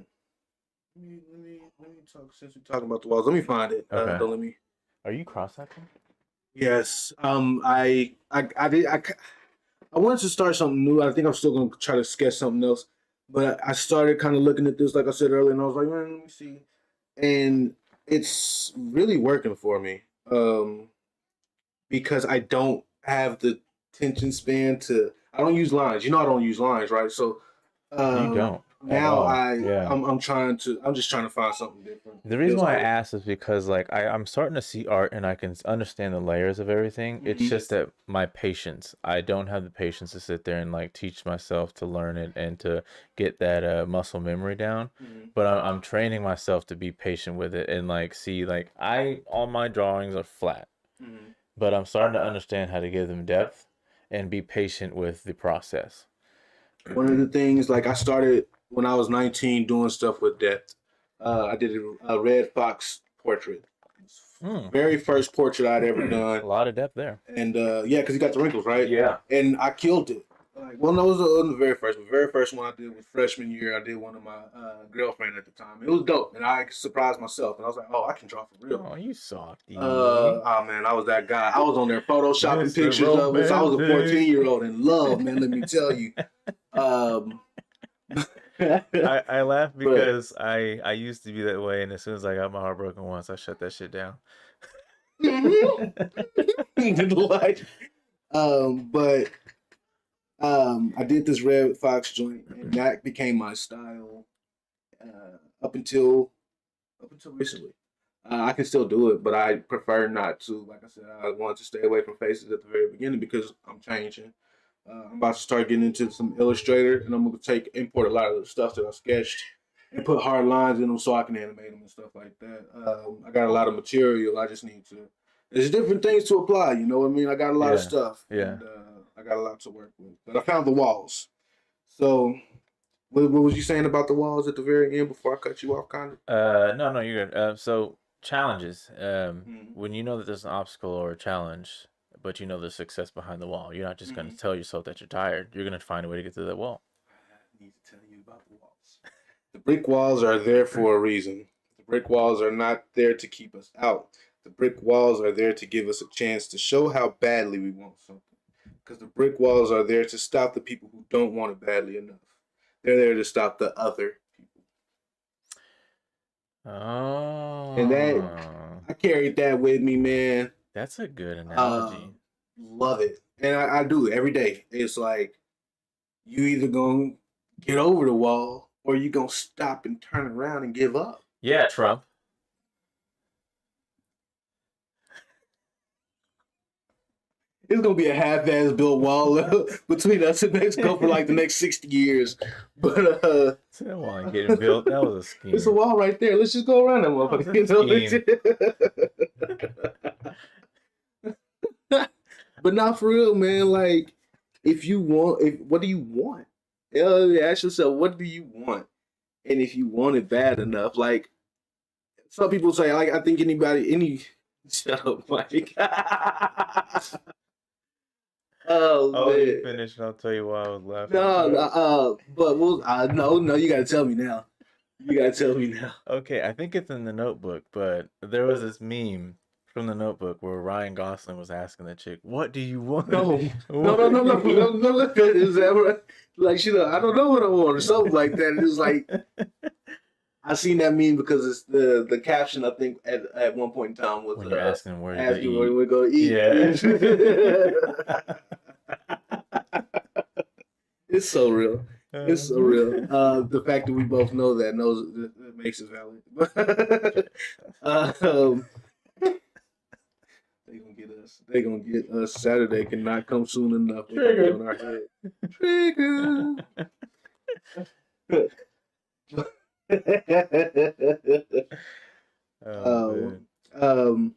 talk since we're talking about the walls. Let me find it. Okay. Don't let me. Are you cross-hatching? Yes. I wanted to start something new. I think I'm still gonna try to sketch something else. But I started kind of looking at this, like I said earlier, and I was like, man, let me see. And it's really working for me. Because I don't have the attention span to. I don't use lines. You know, I don't use lines, right? So You don't at now all. Yeah. I'm just trying to find something different. The It reason feels why I good. asked is because like I'm starting to see art and I can understand the layers of everything. It's Mhm. just that my patience, I don't have the patience to sit there and like teach myself to learn it and to get that muscle memory down. Mhm. But I'm training myself to be patient with it and like see like all my drawings are flat, Mhm. but I'm starting to understand how to give them depth and be patient with the process. One of the things, like I started when I was 19 doing stuff with depth. I did a red fox portrait. Mm, Very first portrait I'd ever a done. lot of depth there. And yeah, because he got the wrinkles, right? Yeah. And I killed it. Like, well, no, it wasn't the very first. The very first one I did was freshman year. I did one of my girlfriend at the time. It was dope, and I surprised myself. And I was like, oh, I can draw for real. Oh, you softy. Oh man, I was that guy. I was on there photoshopping Mr. pictures of us. I was a Romantic. 14-year-old in love, man. Let me tell you. Um, I laugh but because I used to be that way, and as soon as I got my heart broken once, I shut that shit down. like, but I did this Red Fox joint, and that became my style up until recently. I can still do it, but I prefer not to. Like I said, I want to stay away from faces at the very beginning because I'm changing. I'm about to start getting into some Illustrator, and I'm gonna import a lot of the stuff that I sketched and put hard lines in them so I can animate them and stuff like that. I got a lot of material. I just need to. There's different things to apply. You know what I mean? I got a lot of Yeah, stuff, yeah. and I got a lot to work with. But I found the walls. So, what was you saying about the walls at the very end before I cut you off, kind of? No, no, you're good. So challenges. Mm-hmm. When you know that there's an obstacle or a challenge, but you know there's success behind the wall, you're not just gonna Mm-hmm. tell yourself that you're tired. You're gonna find a way to get through that wall. I need to tell you about the walls. The brick walls are there for a reason. The brick walls are not there to keep us out. The brick walls are there to give us a chance to show how badly we want something. Because the brick walls are there to stop the people who don't want it badly enough. They're there to stop the other people. And that Oh, I carried that with me, man. that's a good Uh, analogy. love it. And I do it every day. It's like you either gonna get over the wall or you gonna stop and turn around and give up. Yeah, Trump. It's gonna be a half-ass built wall between us and Mexico for like the next 60 years. But That wall ain't getting built. That was a it's a scheme. wall right there. Let's just go around that That was motherfucker. a scheme. But not for real, man. Like, if you want, if what do you want? Ask yourself, what do you want? And if you want it bad enough, like some people say, like I think any shut up, Mike. Oh I'll let you man. finish and I'll tell you why I was laughing. No, but we'll. No. You gotta tell me now. You gotta tell me now. Okay, I think it's in the Notebook, but there was this meme from the Notebook where Ryan Gosling was asking the chick, "What do you want?" No, no, no, What no, do no, no, you no. Is that right? Like she, I don't know what I want or something like that. It's like want? I seen that meme because it's the caption. I think at one point in time was When you're asking where to asking where eat. we're gonna eat. Yeah. It's so real. It's so Um, real. The fact that we both know that knows that makes it valid. um, they gonna get us. They gonna get us. Saturday cannot come soon enough. They gonna be Triggered. on our head. Trigger. Oh um, man. um,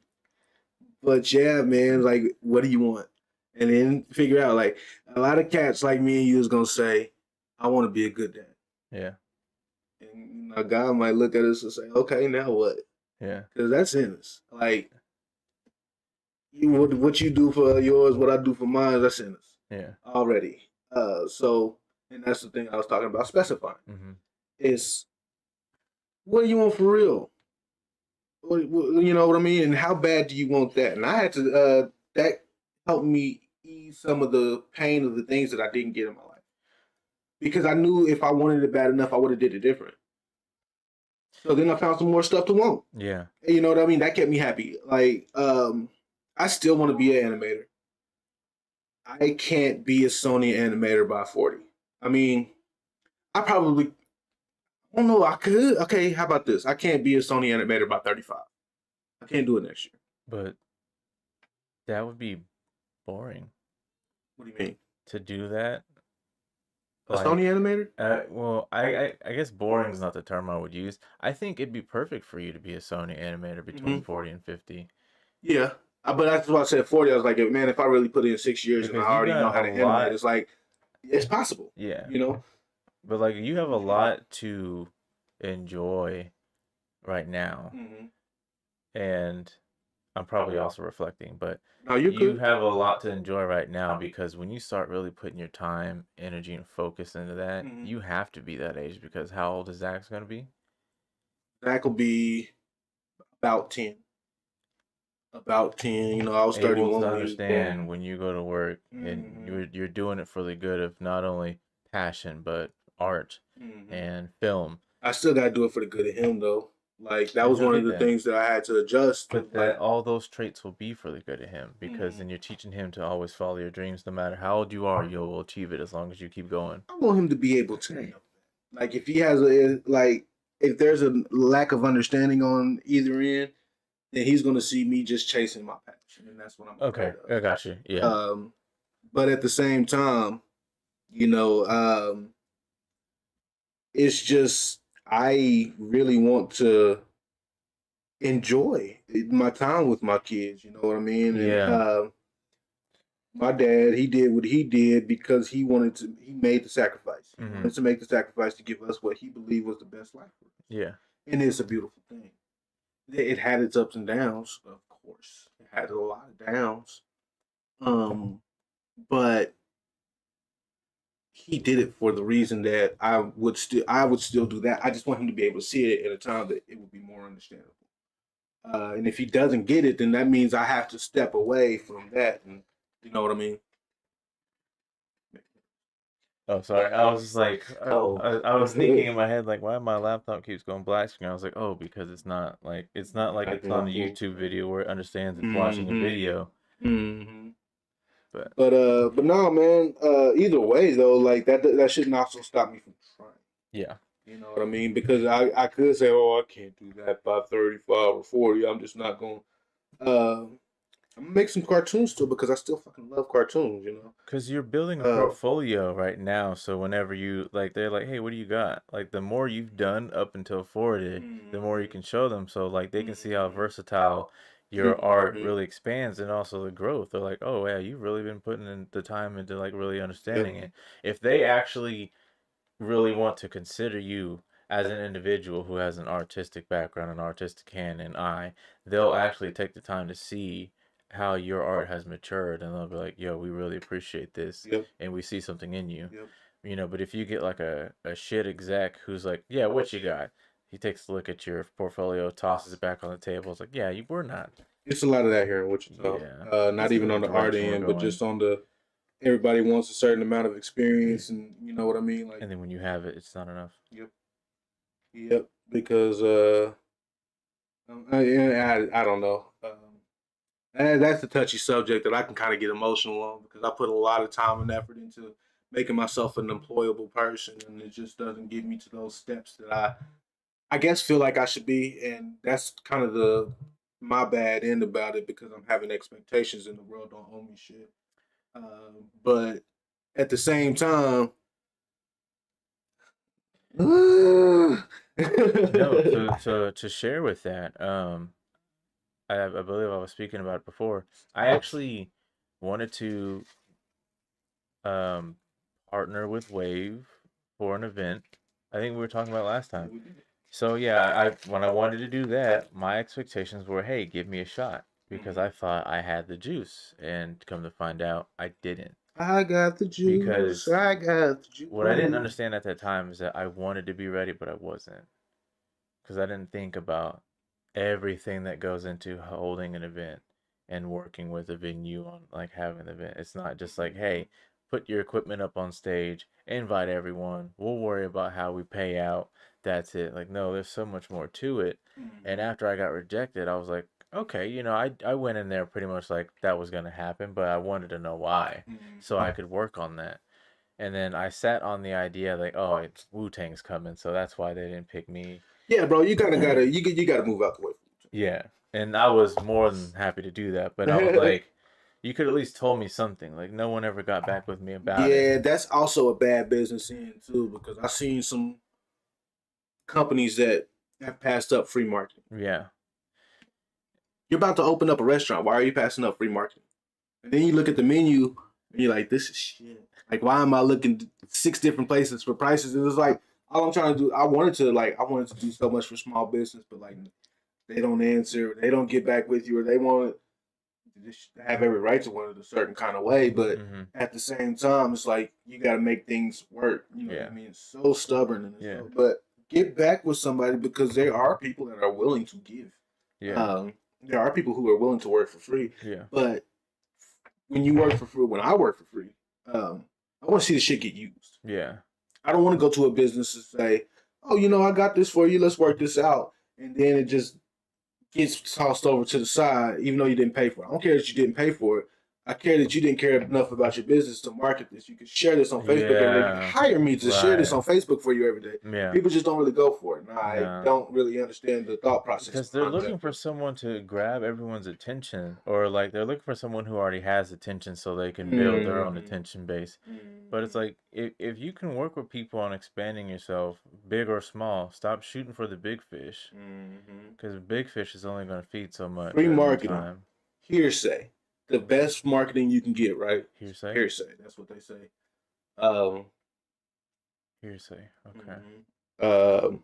but yeah, man. Like, what do you want? And then figure out. Like, a lot of cats like me and you is gonna say, "I want to be a good dad." Yeah. And a guy might look at us and say, "Okay, now what?" Yeah. Because that's in us. Like, what you do for yours, what I do for mine, that's in us Yeah. already. So, and that's the thing I was talking about specifying. Mm-hmm. Is what do you want for real? You know what I mean? And how bad do you want that? And I had to, that helped me ease some of the pain of the things that I didn't get in my life. Because I knew if I wanted it bad enough, I would have did it different. So then I found some more stuff to want. Yeah. You know what I mean? That kept me happy. Like, I still want to be an animator. I can't be a Sony animator by 40. I mean, I probably, I don't know, I could. Okay, how about this? I can't be a Sony animator by 35. I can't do it next year. But that would be boring What do you mean? to do that. A Sony Like, animator? well, I guess boring is not the term I would use. I think it'd be perfect for you to be a Sony animator between Hmm. 40 and 50 Yeah. But that's why I said 40. I was like, man, if I really put in 6 years and I because you already know got how a to animate, lot. it's like, it's possible, Yeah. you know? But like you have a lot to enjoy right now. Hmm. And I'm probably also reflecting, but No, you you could. have a lot to enjoy right now because when you start really putting your time, energy, and focus into that, Hmm. you have to be that age because how old is Zach's gonna be? That could be about 10. About 10. You know, I was Able to 31 when he was understand born. when you go to work and Hmm. you're doing it for the good of not only passion but art Hmm. and film. I still got to do it for the good of him, though. Like that And was he'll one of get the that. things that I had to adjust to. But Like, that all those traits will be for the good of him because mm, then you're teaching him to always follow your dreams, no matter how old you are. You'll achieve it as long as you keep going. I want him to be able to know. Like if he has a like if there's a lack of understanding on either end, then he's gonna see me just chasing my passion, and that's what I'm afraid Okay, I got you. of. Yeah, But at the same time, you know, it's just I really want to enjoy my time with my kids. You know what I mean? And yeah. my dad, he did what he did because he wanted to. He made the sacrifice. He Hmm. wanted to make the sacrifice to give us what he believed was the best life for us, Yeah. and it's a beautiful thing. It had its ups and downs, of course. It had a lot of downs, but he did it for the reason that I would still do that. I just want him to be able to see it at a time that it would be more understandable. And if he doesn't get it, then that means I have to step away from that. And you know what I mean? Oh, sorry. I was just like, Oh, I was thinking in my head like, why my laptop keeps going black screen? I was like, oh, because it's not like it's on a YouTube video where it understands it's watching a mm-hmm. video. Mm-hmm. But But no, man. Either way, though, like that shouldn't also stop me from trying. yeah, You know what I mean? Because I could say, oh, I can't do that by 35 or 40. I'm just not going. Uh, I'm gonna make some cartoons still because I still fucking love cartoons. You because you're building a know. portfolio right now. So whenever you like, they're like, hey, what do you got? Like the more you've done up until 40, the more you Mm-hmm. can show them. So like they can see how Mm-hmm. versatile your art Mm-hmm. really expands and also the growth. They're like, oh yeah, you've really been putting in the time into like really Yep. understanding it. If they actually really want to consider you as an individual who has an artistic background, an artistic hand and eye, they'll actually take the time to see how your art has matured and they'll be like, yo, we really appreciate this Yep. and we see something in you. Yep. But if you get like a shit exec who's like, yeah, what you got? He takes a look at your portfolio, tosses it back on the table. It's like, yeah, you were not. It's a lot of that here in Wichita. Yeah. Not That's even the on the art direction we're end, but going. just on the everybody wants a certain amount of experience, and you know what I mean. Like, And then when you have it, it's not enough. yep, yep. Because I don't know. That's a touchy subject that I can kind of get emotional on because I put a lot of time and effort into making myself an employable person, and it just doesn't get me to those steps that I guess feel like I should be, and that's kind of the my bad end about it because I'm having expectations and the world don't owe me shit. But at the same time, No, to share with that, I believe I was speaking about it before. I actually wanted to um, partner with Wave for an event. I think we were talking about last time. So yeah, I when I wanted to do that, my expectations were, hey, give me a shot because I thought I had the juice, and come to find out, I didn't. I got the juice. Because I got the what I didn't juice. understand at that time is that I wanted to be ready, but I wasn't. Because I didn't think about everything that goes into holding an event and working with a venue on like having an event. It's not just like, hey, put your equipment up on stage, invite everyone. We'll worry about how we pay out. That's it. Like, no, there's so much more to it. And after I got rejected, I was like, okay, I went in there pretty much like that was gonna happen, but I wanted to know why, so I could work on that. And then I sat on the idea like, oh, it's Wu Tang's coming, so that's why they didn't pick me. Yeah, bro, you kind of gotta you gotta move out the way. Yeah, and I was more than happy to do that, but I was like, you could at least told me something. Like no one ever got back with me about it. Yeah, that's also a bad business end too because I've seen some companies that have passed up free marketing. Yeah, You're about to open up a restaurant. Why are you passing up free marketing? And then you look at the menu and you're like, this is shit. Like, why am I looking 6 different places for prices? It was like all I'm trying to do. I wanted to do so much for small business, but like they don't answer, they don't get back with you, or they want to have every right to want it a certain kind of way. But mm-hmm. at the same time, it's like you got to make things work. You know what Yeah, I mean? It's so stubborn and yeah, but get back with somebody because there are people that are willing to give. yeah, There are people who are willing to work for free, yeah, but when you work for free, when I work for free, I want to see the shit get used. yeah, I don't want to go to a business and say, "Oh, I got this for you. Let's work this out." and then it just gets tossed over to the side, even though you didn't pay for it. I don't care that you didn't pay for it. I care that you didn't care enough about your business to market this. You can share this on Facebook every day. You can Yeah. hire me to share this Right. on Facebook for you every day. Yeah. People just don't really go for it. And I No. don't really understand the thought process Because they're behind looking that. for someone to grab everyone's attention, or like they're looking for someone who already has attention so they can build their own Mm-hmm. attention base. But it's Mm-hmm. like if you can work with people on expanding yourself, big or small, stop shooting for the big fish. Mm-hmm. Because big fish is only going to feed so much Free at one marketing, time. hearsay, the best marketing you can get. Right? Hearsay? Hearsay. That's what they say. Um, Hearsay. Okay. um,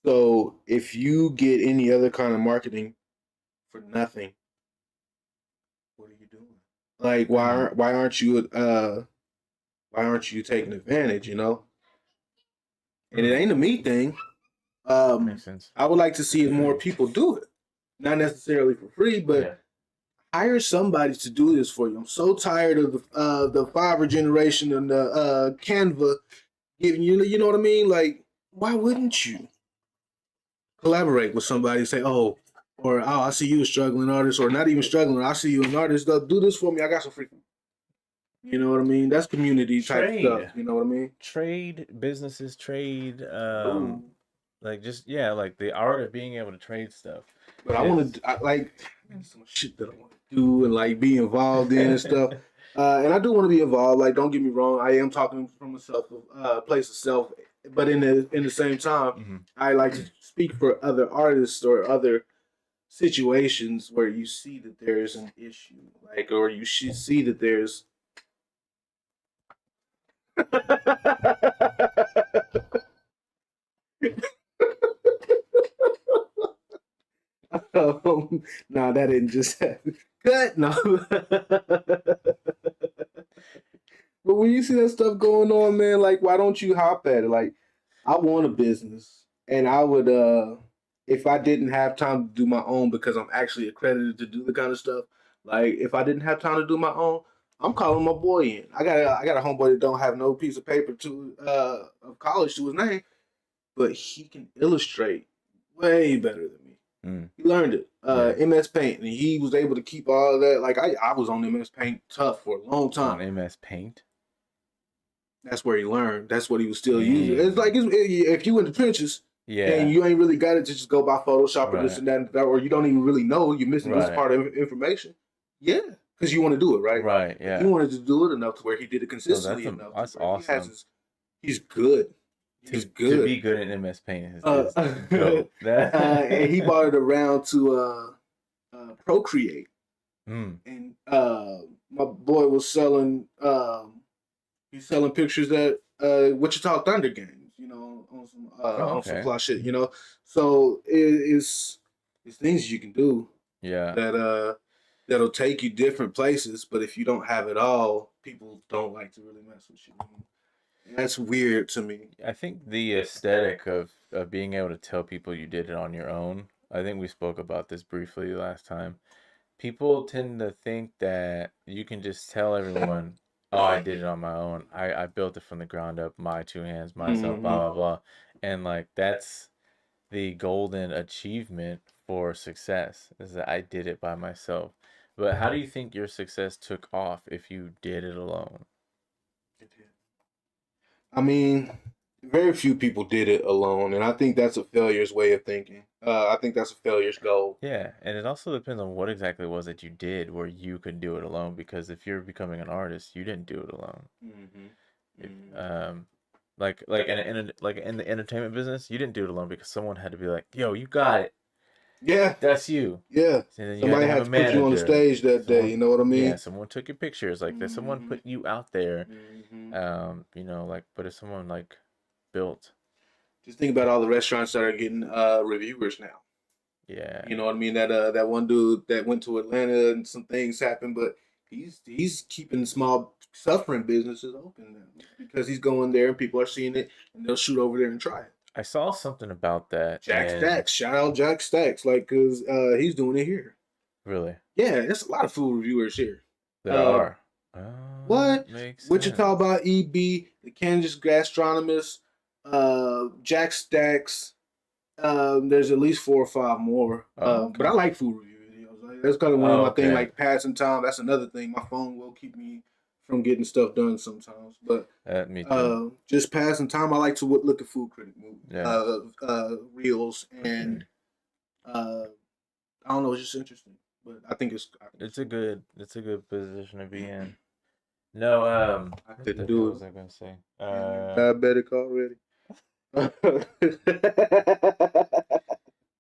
so if you get any other kind of marketing for nothing, what are you doing? Like Hmm. why aren't you taking advantage? And it Hmm. ain't a me thing. Makes sense. I would like to see more people do it, not necessarily for free, but Yeah. hire somebody to do this for you. I'm so tired of the Fiverr generation and the Canva giving you. You know what I mean? Like, why wouldn't you collaborate with somebody and say, oh, or oh, I see you a struggling artist, or not even struggling. I see you an artist. Do this for me. I got some free. You know what I mean? That's community type stuff. Trade. You know what I mean? Trade businesses, trade, No, like just, yeah, like the art of being able to trade stuff but I want is. to. I like some shit that I want to do and like be involved in and stuff. And I do want to be involved. Like, don't get me wrong. I am talking from a self place of self, but in the same time, Mhm. I like to speak for other artists or other situations where you see that there's an issue, like, or you should see that there's. No, that didn't just happen. Cut. No. But when you see that stuff going on, man, like why don't you hop at it? Like I want a business and I would if I didn't have time to do my own because I'm actually accredited to do the kind of stuff, like if I didn't have time to do my own, I'm calling my boy in. I got a homeboy that don't have no piece of paper to of college to his name, but he can illustrate way better than me. Mm, He learned it. yeah. MS Paint, and he was able to keep all of that. Like I was on MS Paint tough for a long On time. MS Paint. That's where he learned. That's what he was still using. It's like Dang. if you in the trenches and Yeah. you ain't really got it to just go by Photoshop or this Right. and that, or you don't even really know you're missing this Right. part of information. Yeah, because you want to do it right. Right. And he Yeah. wanted to do it enough to where he did it So that's consistently enough to that's where he has awesome. his. He's good. He's To good. be good at MS Paint Uh, is goat. and he brought it around to Procreate, Mm. and my boy was selling. He's selling pictures at Wichita Thunder games, Oh, on some okay. fly shit, So it's things you can do Yeah. that that'll take you different places, but if you don't have it all, people don't like to really mess with you. And that's weird to me. I think the aesthetic of being able to tell people you did it on your own. I think we spoke about this briefly last time. People tend to think that you can just tell everyone, "Oh, I did it on my own. I built it from the ground up, my two hands, myself, Mm-hmm. blah blah blah." And like that's the golden achievement for success is that I did it by myself. But how do you think your success took off if you did it alone? I mean, very few people did it alone, and I think that's a failure's way of thinking. I think that's a failure's goal. Yeah, and it also depends on what exactly it was that you did where you could do it alone because if you're becoming an artist, you didn't do it alone. Mm-hmm. If Mm-hmm. like in the entertainment business, you didn't do it alone because someone had to be like, "Yo, you got it. Yeah, That's you." yeah. And then you had Somebody to have had a to put you on the manager. stage that day. You Someone, know what I yeah, mean? someone took your pictures. Like that someone Mm-hmm. put you out there. Mm-hmm. Like but if someone like built, Just think about all the restaurants that are getting reviewers now. yeah. You know what I mean? That one dude that went to Atlanta and some things happened, but he's keeping small suffering businesses open now because he's going there and people are seeing it and they'll shoot over there and try it. I saw something about that Jack and Stacks, shout out Jack Stacks, like because he's doing it here. really Yeah, there's a lot of food reviewers here. there Uh, are. what Makes Wichita sense. about EB, the Kansas gastronomist, Jack Stacks. There's at least 4 or 5 more. Oh, But I okay. like food review videos. Like, that's kind of one of Oh, my thing. okay. Like passing time. That's another thing. My phone will keep me from getting stuff done sometimes. But Me too. just passing time. I like to look at food critic Yeah. reels, and uh, I don't know. It's just interesting. But I think it's cool. It's a good position to be in. No, I what couldn't the hell do was I gonna say? it. Man, you're diabetic already.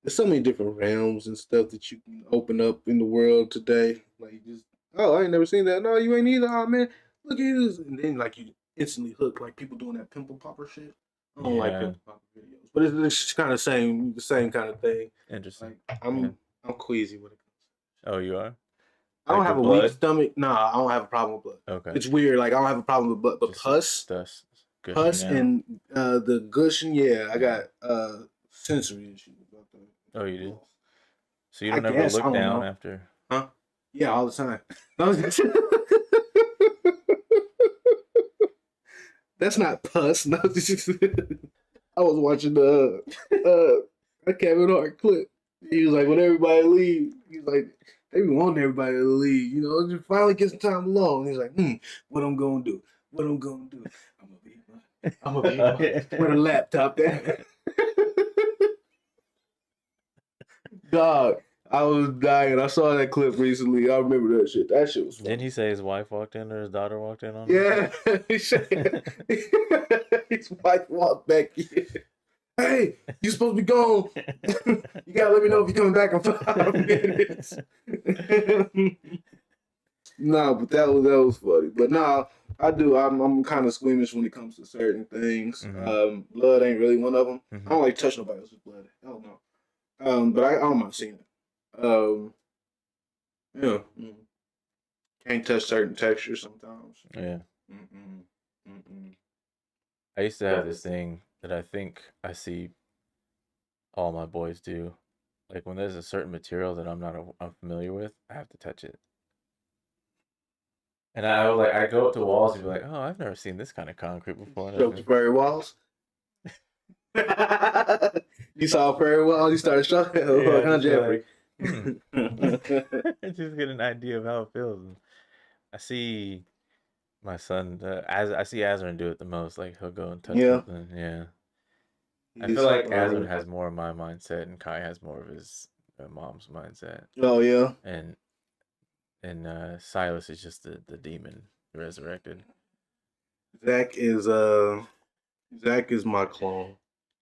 There's so many different realms and stuff that you can open up in the world today. Like just, oh, I ain't never seen that. No, you ain't either. Oh man, look at this, and then like you instantly hook. Like people doing that pimple popper shit. I don't like Yeah, pimple popper videos, but it's kind of the same kind of thing. interesting. Like Yeah. I'm queasy when it comes. Oh, you are? I don't Like have with a weak blood? stomach. Nah, I don't have a problem with blood. Okay. It's weird. Like I don't have a problem with blood, but Just dust gushing pus, out. and the gushing. Yeah, I Yeah. got sensory issues about that. Oh, you do? So you I don't ever guess I look don't down know. after? Huh? Yeah, all the time. That's not pus. No, I was watching the a Kevin Hart clip. He was like, when everybody leave, he's like, they be wanting everybody to leave. You know, just finally get some time alone. He's like, what I'm gonna do? What I'm gonna do? I'm gonna be where the laptop at. Dog, I was dying. I saw that clip recently. I remember that shit. That shit was Didn't funny. he say his wife walked in or his daughter walked in on him? Yeah, he said his wife walked back in. Hey, you supposed to be gone. You gotta let me know if you're coming back in 5 minutes. No, but that was funny. But no, I do. I'm kind of squeamish when it comes to certain things. Hmm. Blood ain't really one of them. I Hmm. don't like touching nobody else's blood. Hell no. But I don't mind seeing it. Yeah. Can't touch certain textures sometimes. Yeah. Mm-mm. Mm-mm. I used to have this thing that I think I see all my boys do. Like when there's a certain material that I'm not unfamiliar with, I have to touch it. And I would like I go up to walls and be like, "Oh, I've never seen this kind of concrete before." And I'd Stroke the be, fairy walls. You saw a fairy wall. You started stroking. yeah, Huh, just be Jeffrey? like, hmm. Just get an idea of how it feels. And I see my son, as I see Azrin do it the most. Like he'll go and touch Yeah. something. Yeah, I feel He's, like Azrin has more of my mindset, and Kai has more of his mom's mindset, oh yeah. and Silas is just the demon resurrected. Zach is uh Zach is my clone.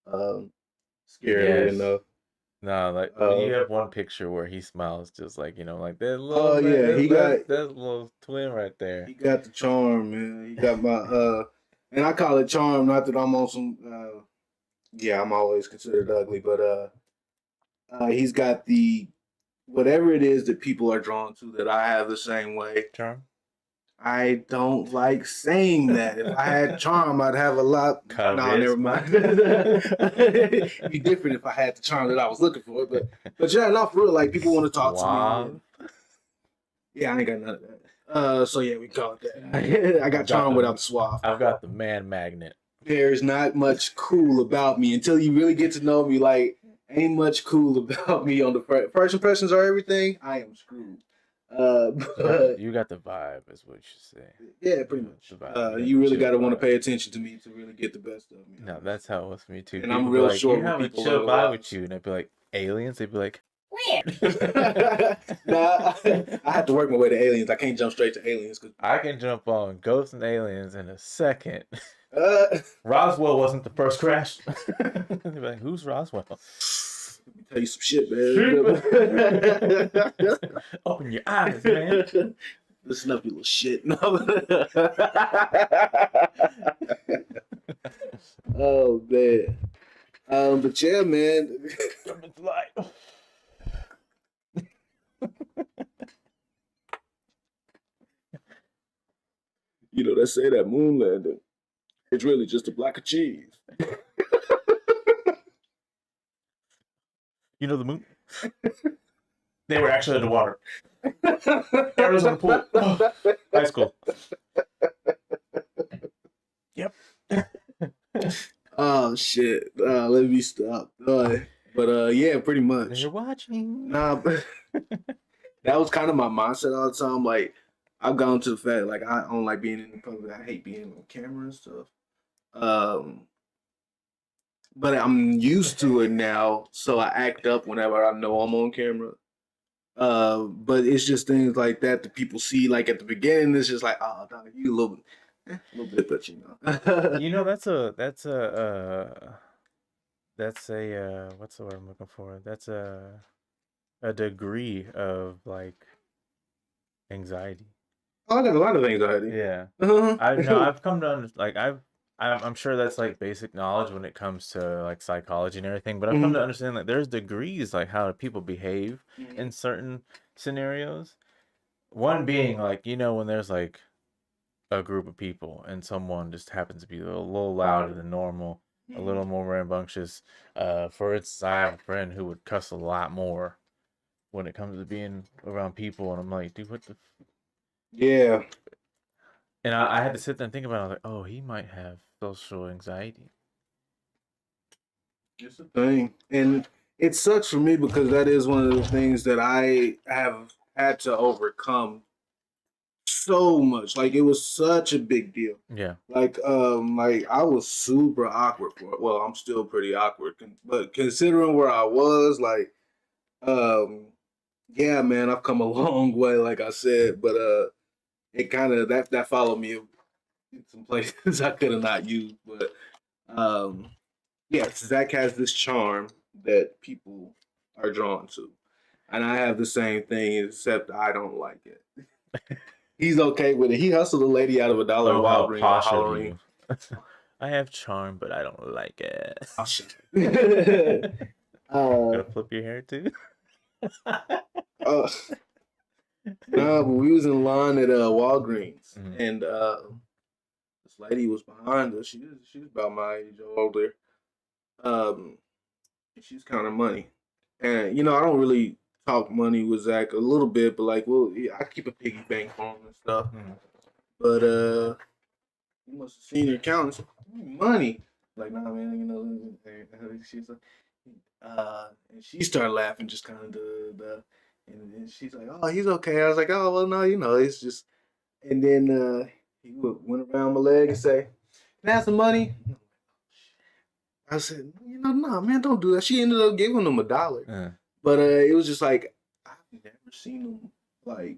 Um, scarily Yes. enough. No, like when you have one picture where he smiles, just like like that little Oh man, yeah, that's a little twin right there. he got the charm, man. He got my and I call it charm, not that I'm on some yeah, I'm always considered ugly, but he's got the whatever it is that people are drawn to that I have the same way. Charm. I don't like saying that. If I had charm, I'd have a lot. No, never Charisma. mind. It'd be different if I had the charm that I was looking for. But yeah, not for real. Like people want to talk to me. Suave. Yeah, I ain't got none of that. So yeah, we call it that. I got charm without the suave. I've got the man magnet. There's not much cool about me until you really get to know me. Like, ain't much cool about me on the first impressions are everything. I am screwed. But You got the vibe, is what you should say. yeah, pretty much. The vibe. You really got to want to pay attention to me to really get the best of me. No, that's how it was for me too. And People I'm be real like, short "You with have a people chill vibe otherwise. with you," and I'd be like, "Aliens." They'd be like, Nah, I have to work my way to aliens. I can't jump straight to aliens because I can jump on ghosts and aliens in a second. uh, Roswell wasn't the first crash. They'd be like, "Who's Roswell?" let me tell you some shit, man. Open your eyes, man. Listen up, you little shit. Oh man. But yeah, man. Come into light. You know, they say that moon landing, it's really just a block of cheese. You know the moon? They were actually underwater. Arizona pool. Oh, high school. Yep. Oh shit. Let me stop. But yeah, pretty They're much. watching. Nah, that was kind of my mindset all the time. Like I've gone to the fact like I don't like being in the public. I hate being on camera and stuff. Um, but I'm used to it now, so I act up whenever I know I'm on camera. But it's just things like that that people see. Like at the beginning, it's just like, oh, dog, you a little bit, but you know. You know, that's a what's the word I'm looking for? That's a degree of like anxiety. Oh, I got a lot of anxiety. Yeah. Uh-huh. I know I've come to like I'm sure that's like basic knowledge when it comes to like psychology and everything, but I've come Mhm. to understand that there's degrees like how people behave Mhm. in certain scenarios. One being like, you know, when there's like a group of people and someone just happens to be a little louder than normal, a little more rambunctious. For instance, I have a friend who would cuss a lot more when it comes to being around people, and I'm like, dude, what the? Yeah, And I had to sit there and think about it. I was like, oh, he might have social anxiety. it's a thing, and it sucks for me because that is one of the things that I have had to overcome so much. Like it was such a big deal. Yeah. Like I was super awkward for it. Well, I'm still pretty awkward, but considering where I was, like, um, yeah, man, I've come a long way, like I said, but it kind of that followed me in some places I could have not used, but um, yes, Zach has this charm that people are drawn to, and I have the same thing, except I don't like it. He's okay with it. He hustled a lady out of $1 Oh, how Walgreens on posh of Halloween. you. I have charm, but I don't like it. Oh shit. Gonna uh, flip your hair too? uh, nah, but we was in line at Walgreens, Mhm. and this lady was behind us. She was about my age or older. Um, and she's counting money, and I don't really talk money with Zach a little bit, but like, well, yeah, I keep a piggy bank for him and stuff. Mhm. But you must have seen her counting money. Like, nah, man, she's like, and she started laughing, just kind of and then she's like, oh, he's okay. I was like, oh, well, no, it's just, and then he went around my leg and say, can I have some money? I said, nah, man, don't do that. She ended up giving him $1, Uh, but it was just like I've never seen him like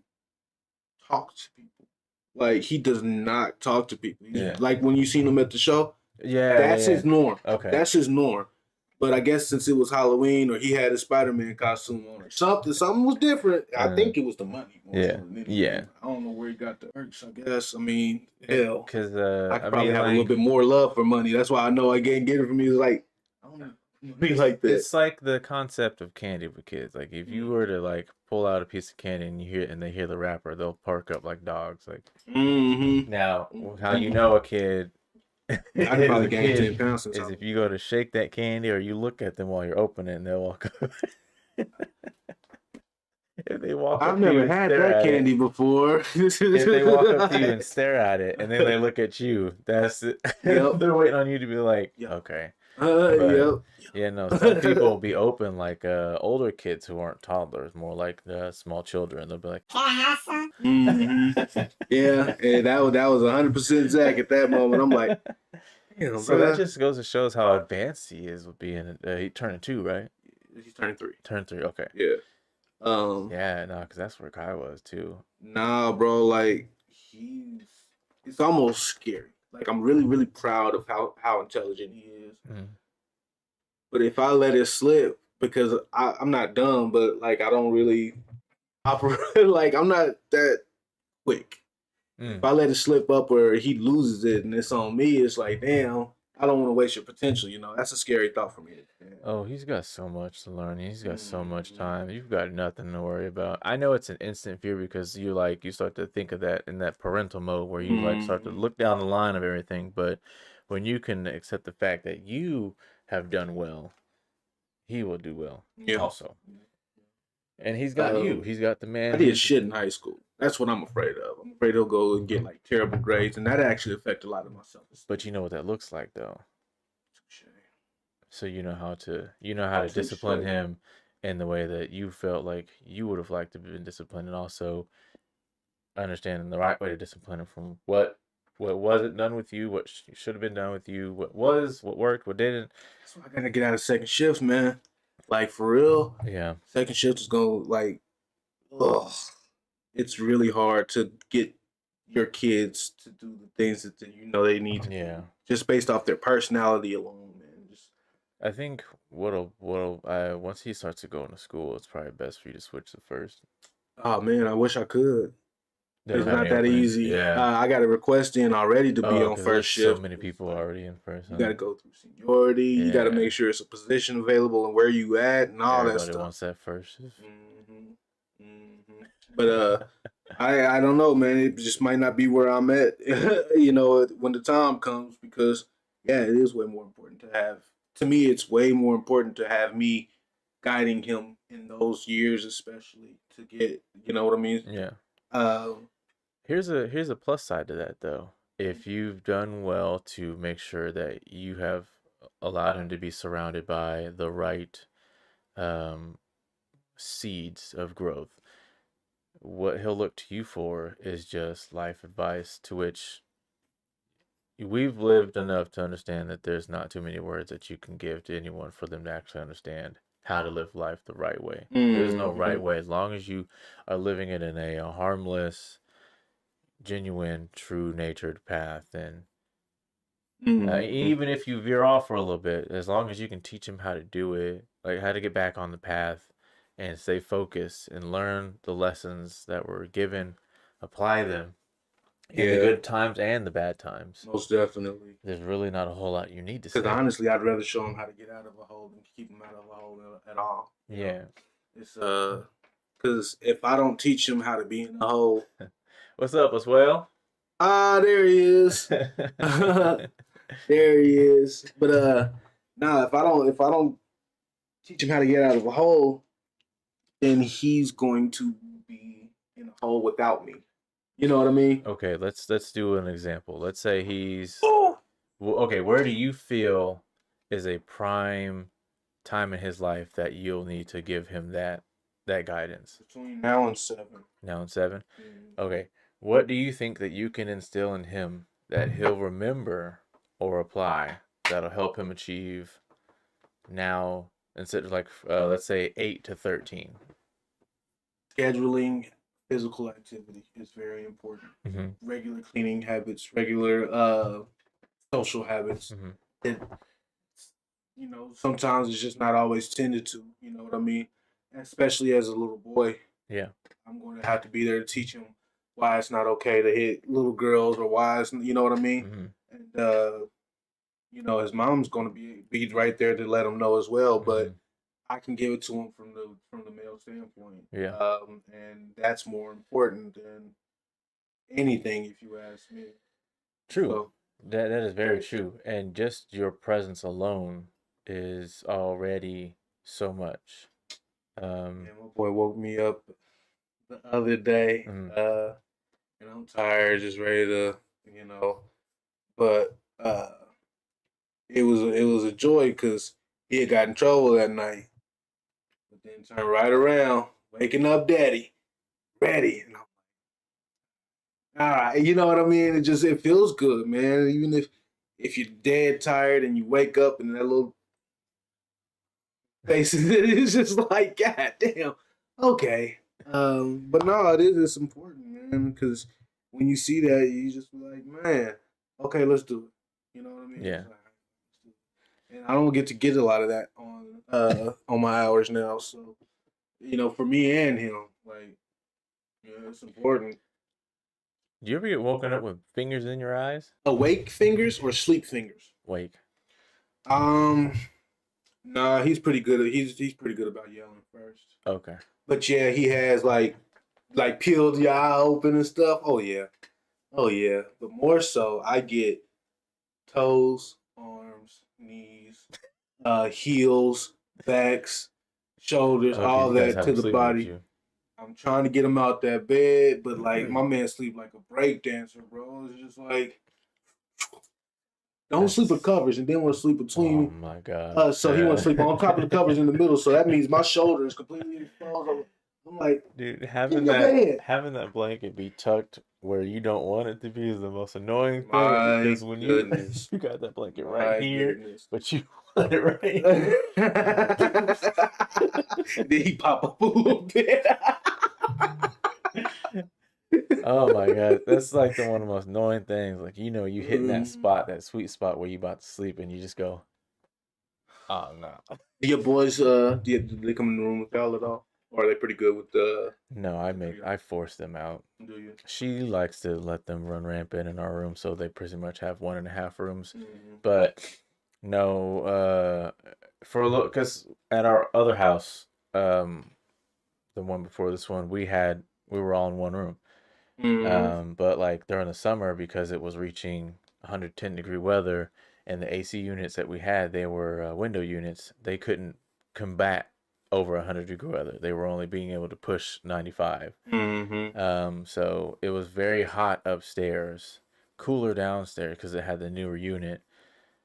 talk to people. Like he does not talk to people. yeah. Like when you seen him at the show, Yeah, yeah, that's yeah. his norm. Okay. That's his norm. But I guess since it was Halloween or he had a Spider-Man costume on or something was different. I Uh, think it was the money more so yeah. than anything. Yeah. I don't know where he got the urge. I guess. I mean, hell, Because I I could probably mean, have a little like bit more love for money. That's why I know I can't get it from me. It's like I don't be like that. it's like the concept of candy with kids. Like if you were to like pull out a piece of candy and they hear the wrapper, they'll perk up like dogs. Like Mm-hmm. now, how you know a kid I could is probably a gain kid 10 pounds since is I if you go to shake that candy or you look at them while you're opening it and they'll walk up. If they walk I've up to you never and had stare that at it, candy before. if they walk up to you and stare at it and then they look at you, that's it. Yep. They're waiting on you to be like, Yep. okay. But Yep. yeah, no, some people will be open like older kids who aren't toddlers, more like small children. They'll be like, "Can I have some?" Hmm. Yeah, and that was 100% Zach at that moment. I'm like, damn, So that bro. just goes to shows how advanced he is with being. He turned 2, right? He's turning 3. Turned 3. Okay. Yeah. Yeah, no, because that's where Kai was too. Nah, bro. Like it's almost scary. Like I'm really, really proud of how intelligent he is. Mm. But if I let it slip, because I'm not dumb, but like I don't really operate. Like I'm not that quick. If Mm. I let it slip up where he loses it and it's on me, it's like, damn, I don't want to waste your potential. That's a scary thought for me. Oh, he's got so much to learn. He's got so much Mhm. time. You've got nothing to worry about. I know it's an instant fear because you start to think of that in that parental mode where you like start to Mhm. look down the line of everything. But when you can accept the fact that you have done well, he will do well Yeah. also. And he's got you. Um, He's got the I man did who's. shit in high school. That's what I'm afraid of. I'm afraid he'll go and get like terrible grades, and that actually affect a lot of my self esteem. But you know what that looks like though. So you know how to That's discipline interesting. him in the way that you felt like you would have liked to have been disciplined, and also understanding the right way to discipline him from what wasn't done with you, what should have been done with you, what worked, what didn't. That's why I gotta get out of second shifts, man. Like for real, Yeah, second shift is gonna like, ugh. It's really hard to get your kids to do the things that you know they need to yeah. do just based off their personality alone, man. Just I think what'll once he starts to go into school, it's probably best for you to switch to first. oh man, I wish I could. They It's don't have not any that openings. easy. Yeah. I got a request in already to be Oh, on because there's first so shift. many It's people like already in first, you got huh? to go through seniority. You got to make Yeah. sure it's a position available and where you at and all that Everybody stuff. wants that first shift. But I don't know, man. It just might not be where I'm at, you know, when the time comes. Because yeah, it is way more important to have. To me, it's way more important to have me guiding him in those years, especially to get, you know what I mean. Yeah. Um, Here's a plus side to that though. If you've done well to make sure that you have allowed him to be surrounded by the right um, seeds of growth, what he'll look to you for is just life advice, to which we've lived enough to understand that there's not too many words that you can give to anyone for them to actually understand how to live life the right way. There's no right mm-hmm, way. As long as you are living it in a harmless, genuine, true natured path, then mm-hmm. even if you veer off for a little bit, as long as you can teach them how to do it, like how to get back on the path and stay focused and learn the lessons that were given, apply them in the Yeah, good times and the bad times. most definitely. There's really not a whole lot you need to Because say. honestly, I'd rather show him how to get out of a hole than keep him out of a hole at all. You know, Yeah. it's because if I don't teach him how to be in the hole, What's up, as well? there he is. There he is. But nah, if I don't teach him how to get out of a hole, then he's going to be in a hole without me. You know what I mean? Okay, let's do an example. Let's say he's Oh. well, okay, where do you feel is a prime time in his life that you'll need to give him that guidance? Between now and 7. Now in 7? Mm. Okay. What do you think that you can instill in him that he'll remember or apply that'll help him achieve now instead of like let's say 8 to 13? Scheduling physical activity is very important. Mm-hmm. Regular cleaning habits, regular social habits. Mm-hmm. It, sometimes it's just not always tended to. You know what I mean? Especially as a little boy, Yeah. I'm going to have to be there to teach him why it's not okay to hit little girls or why it's, you know what I mean? Mm-hmm. And his mom's going to be right there to let him know as well. Mm-hmm. But I can give it to him from the male standpoint, Yeah. and that's more important than anything, if you ask me. True. So, That is very true. And just your presence alone is already so much. yeah, my boy woke me up the other day, Mm, and I'm tired, just ready to, you know, but it was a joy because he had got in trouble that night, but then turned right around, waking up, daddy, ready, and I'm all right, you know what I mean. It feels good, man. Even if you're dead tired and you wake up and that little face, it's just like, God damn, okay. But no, it's important, man, because when you see that, you just be like, man, okay, let's do it. You know what I mean? yeah. It's like, let's do it. And I don't get a lot of that on my hours now. So for me and him, like, yeah, it's important. Do you ever get woken up with fingers in your eyes? Awake fingers or sleep fingers? Wake. Um, nah, he's pretty good. He's pretty good about yelling first. Okay. But yeah, he has like peeled your eye open and stuff. Oh yeah. But more so, I get toes, arms, knees, heels, backs, shoulders, Oh, because all you guys that to have him the sleeping with body. you. I'm trying to get him out that bed, but like my man sleep like a break dancer, bro. It's just like Don't sleep with That's covers, and then want to sleep oh between my God. us. So he want to sleep on top of the covers in the middle. So that means my shoulder is completely exposed. I'm like, Dude, get in your bed. having that blanket be tucked where you don't want it to be is the most annoying thing My because when you goodness. you got that blanket right My here, goodness. but you want it right Then here. he pop up a little bit. Oh my God, that's like the one of the most annoying things. Like you hitting that Um, spot, that sweet spot where you about to sleep, and you just go, oh no. do your boys, do they come in the room with y'all at all? Or are they pretty good with No, the three of I force them out. them? Do you? She likes to let them run rampant in our room, so they pretty much have one and a half rooms. Mm-hmm. But no, for a little, because at our other house, the one before this one, we were all in one room. Mm-hmm. But like during the summer, because it was reaching 110-degree weather, and the AC units that we had, they were window units. They couldn't combat over 100-degree weather. They were only being able to push 95. Mm-hmm. So it was very hot upstairs, cooler downstairs because it had the newer unit.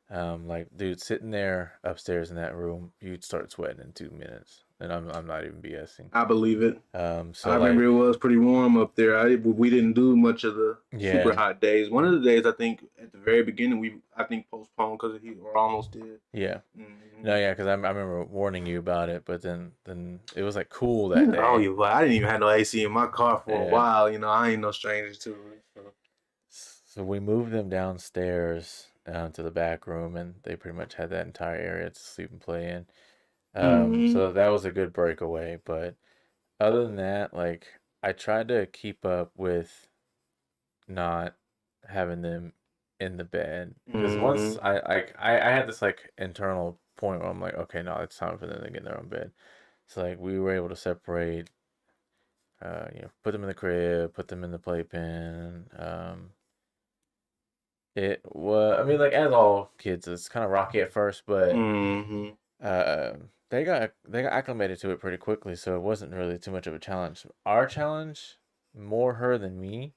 Like dude, sitting there upstairs in that room, you'd start sweating in 2 minutes, and I'm not even BSing. I believe it. I So remember like, it was pretty warm up there. We didn't do much of the super yeah, hot days. One of the days, I think, at the very beginning, I think postponed because of heat, or almost did. yeah, Mm-hmm. no, yeah, because I remember warning you about it, but then it was like cool that Oh, day. you! Well, I didn't even have no AC in my car for a Yeah. while. I ain't no stranger to it. So. So we moved them downstairs to the back room, and they pretty much had that entire area to sleep and play in. Mm-hmm. So that was a good breakaway. But other than that, like I tried to keep up with not having them in the bed because once Mm-hmm. I had this like internal point where I'm like, okay, no, it's time for them to get in their own bed. So like we were able to separate, put them in the crib, put them in the playpen. It was, I mean, like as all kids, it's kind of rocky at first, but Mm-hmm. uh, they got acclimated to it pretty quickly, so it wasn't really too much of a challenge. Our challenge, more her than me,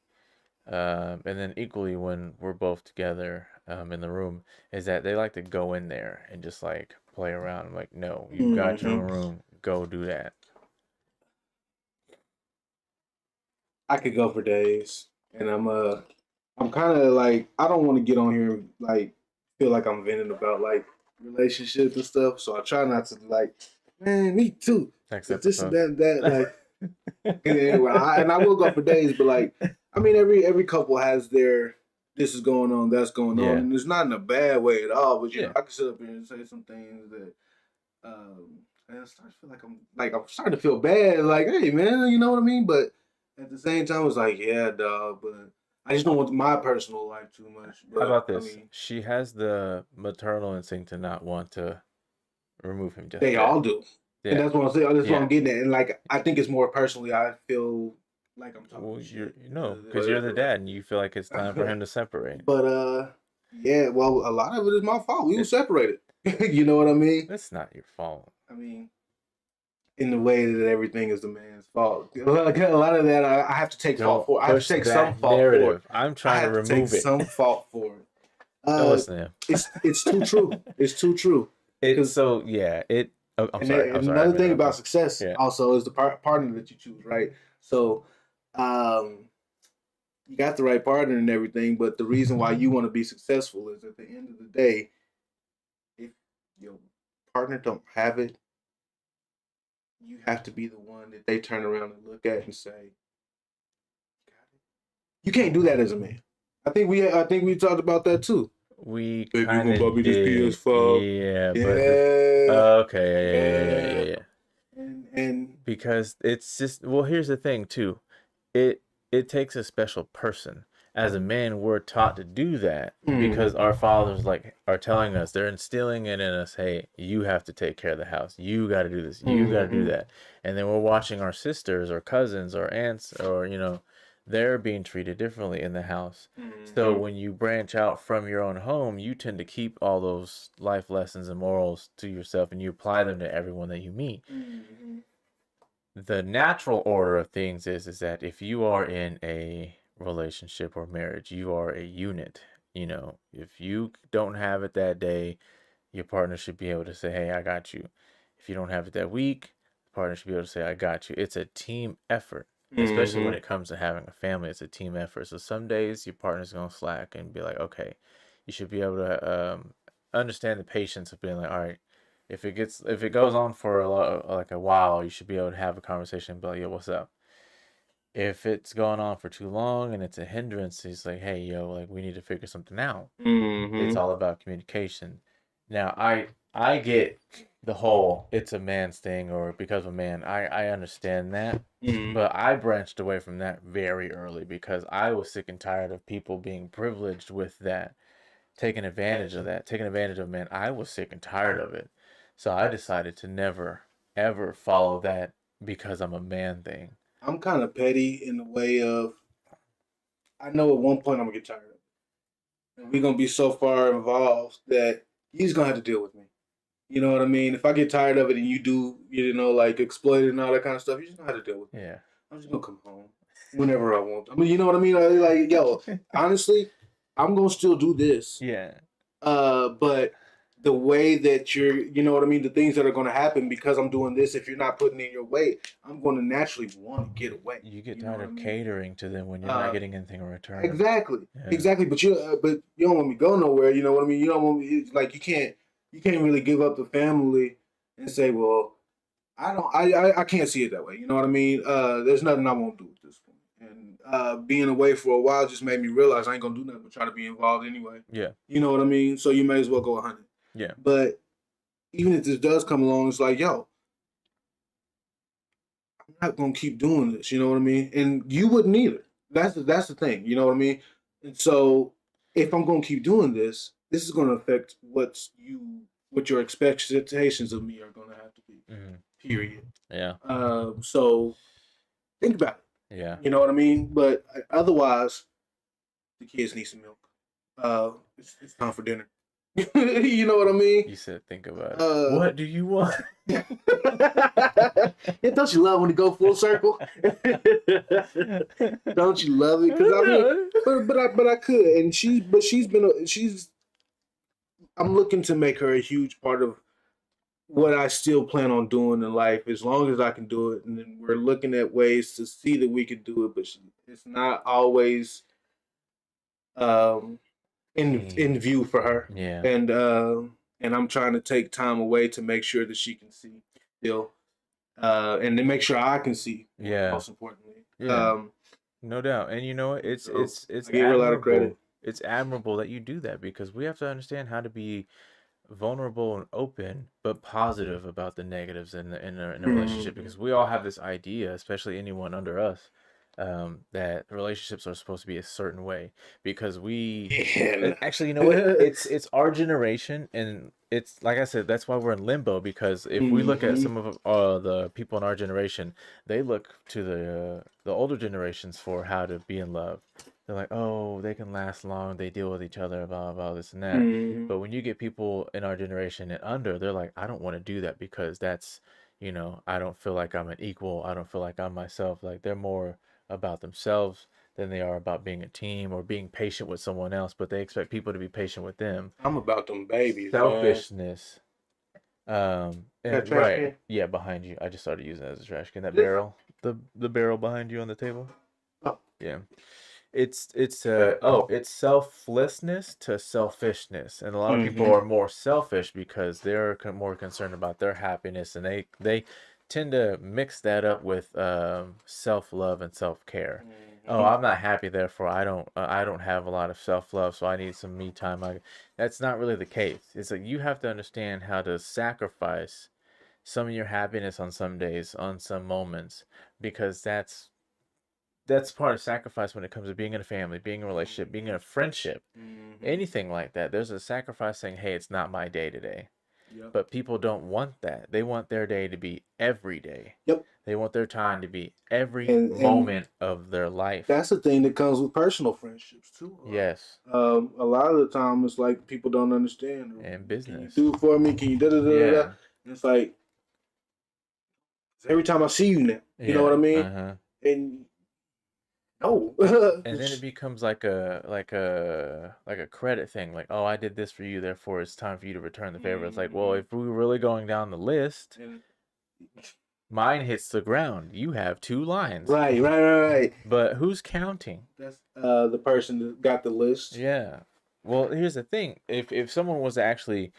and then equally when we're both together in the room, is that they like to go in there and just like play around. I'm like, no, you got your own Mm-hmm. room, go do that. I could go for days, and I'm kind of like I don't want to get on here and like feel like I'm venting about like relationships and stuff. So I try not to like, man, me too. Next It's this and episode. that, and that like, and anyway, I will go for days, but like, I mean, every couple has their this is going on, that's going on, Yeah, and it's not in a bad way at all. But yeah. I can sit up here and say some things that and I start to feel like I'm starting to feel bad. Like, hey man, you know what I mean? But at the same time, it's like, yeah, dog. But I just don't want my personal life too much. How But about I this? mean, She has the maternal instinct to not want to remove him just they yet. all do, and Yeah, that's what I'm saying. That's what yeah. I'm getting at. And like, I think it's more personally. I feel like I'm talking Well, shit. because you're the dad, and you feel like it's time for him to separate. But yeah. Well, a lot of it is my fault. We were It, separated. You know what I mean? it's not your fault. I mean, in the way that everything is the man's fault. Like, a lot of that I have to take fault Don't for. I have to push take some that fault for it. narrative. I'm I trying to have to take remove it. some fault for it. Don't listen to him. It's too true. It's too true. It's Because so yeah. I'm sorry. I'm and sorry. I another thing interrupted about you. success Yeah. also is the partner that you choose, right? So, um, you got the right partner and everything, but the reason why you want to be successful is at the end of the day, if your partner don't have it, you have to be the one that they turn around and look at and say, you can't do that as a man. I think we talked about that too. We Baby, you kind gonna buy of me this did. PS5? Yeah, but Yeah, okay, yeah. yeah. And Because it's just well, here's the thing too. It it takes a special person. As a man, we're taught to do that because mm, our fathers like are telling us, they're instilling it in us, hey, you have to take care of the house. You got to do this. You got to do mm-hmm, that. And then we're watching our sisters or cousins or aunts or they're being treated differently in the house. So mm-hmm, when you branch out from your own home, you tend to keep all those life lessons and morals to yourself and you apply them to everyone that you meet. mm-hmm, The natural order of things is that if you are in a relationship or marriage, you are a unit. you know, if you don't have it that day, your partner should be able to say, "Hey, I got you." If you don't have it that week, the partner should be able to say, "I got you." It's a team effort, especially when Mm-hmm. it comes to having a family. It's a team effort. So some days your partner's gonna slack and be like, "Okay," you should be able to understand the patience of being like, "All right." If it goes on for like a while, you should be able to have a conversation and be like, "Yo, what's up?" If it's going on for too long and it's a hindrance, he's like, "Hey, yo, like we need to figure something out." It's Mm-hmm. all about communication. Now, I get the whole it's a man's thing or because of a man. I understand that. Mm-hmm. But I branched away from that very early because I was sick and tired of people being privileged with that, taking advantage of that, taking advantage of men. I was sick and tired of it. So I decided to never ever follow that because I'm a man thing. I'm kind of petty in the way of I know at one point I'm gonna get tired of it. And we're gonna be so far involved that he's gonna have to deal with me. You know what I mean? If I get tired of it and you do, like exploit it and all that kind of stuff, you just gonna have to deal with me. Yeah. I'm just gonna come home whenever I want. I mean, you know what I mean? Like, yo, honestly, I'm gonna still do this. Yeah. But the way that you know what I mean, the things that are gonna happen because I'm doing this, if you're not putting in your weight, I'm gonna naturally want to get away. You get You know tired what I of mean? catering to them when you're not Uh, getting anything in return. exactly, Yeah. exactly. But you don't want me to go nowhere. You know what I mean? You don't want me. It's like you can't really give up the family and say, well, I don't, I can't see it that way. You know what I mean? There's nothing I won't do at this point. And being away for a while just made me realize I ain't gonna do nothing but try to be involved anyway. Yeah. You know what I mean? So you may as well go 100. Yeah. But even if this does come along, it's like, yo, I'm not gonna keep doing this. You know what I mean? And you wouldn't either. That's the thing. You know what I mean? And so if I'm gonna keep doing this, this is gonna affect what your expectations of me are gonna have to be. Hmm. Period. Yeah. So think about it. Yeah. You know what I mean? But otherwise, the kids need some milk. It's time for dinner. You know what I mean? You said think about it. Uh, What do you want? yeah, don't you love when you go full circle? Don't you love it? Because I mean, but I could, and she's. I'm looking to make her a huge part of what I still plan on doing in life as long as I can do it. And then we're looking at ways to see that we can do it, but it's not always um, in view for her. Yeah. And I'm trying to take time away to make sure that she can see still, and to make sure I can see. Yeah. Most importantly, Yeah. No doubt. And you know what? so It's I give her a lot of credit. admirable. It's admirable that you do that because we have to understand how to be vulnerable and open, but positive about the negatives in a relationship Mm-hmm. because we all have this idea, especially anyone under us, that relationships are supposed to be a certain way because we And actually, you know what? It's our generation, and it's like I said, that's why we're in limbo because if we look at mm-hmm. some of the people in our generation, they look to the older generations for how to be in love. They're like, oh, they can last long. They deal with each other, blah, blah, this and that. Mm-hmm. But when you get people in our generation and under, they're like, I don't want to do that because that's, I don't feel like I'm an equal. I don't feel like I'm myself. Like they're more about themselves than they are about being a team or being patient with someone else, but they expect people to be patient with them. I'm about them babies, man. Selfishness. That And trash right, can. yeah, behind you. I just started using it as a trash can. That This? barrel, the barrel behind you on the table. Oh. Yeah. It's selflessness to selfishness, and a lot of people Mm-hmm. are more selfish because they're more concerned about their happiness, and they tend to mix that up with self love and self care. Oh, Mm-hmm. I'm not happy, therefore I don't have a lot of self love, so I need some me time. That's not really the case. It's like you have to understand how to sacrifice some of your happiness on some days, on some moments, because that's part of sacrifice when it comes to being in a family, being in a relationship, being in a friendship, Mm-hmm. anything like that. There's a sacrifice saying, hey, it's not my day today. Yep. But people don't want that. They want their day to be every day. Yep. They want their time to be every And moment of their life. that's the thing that comes with personal friendships too. Yes. A lot of the time, it's like people don't understand. And Can you business. do it for me? Can you da da da da? Yeah. And it's like every time I see you now, you know what Yeah. I mean? Uh-huh. And No. And then it becomes like a credit thing. Like, oh, I did this for you, therefore it's time for you to return the favor. It's like, well, if we were really going down the list, And- mine hits the ground. You have 2 lines. right. But who's counting? That's the person that got the list. Yeah. Well, here's the thing. If someone was actually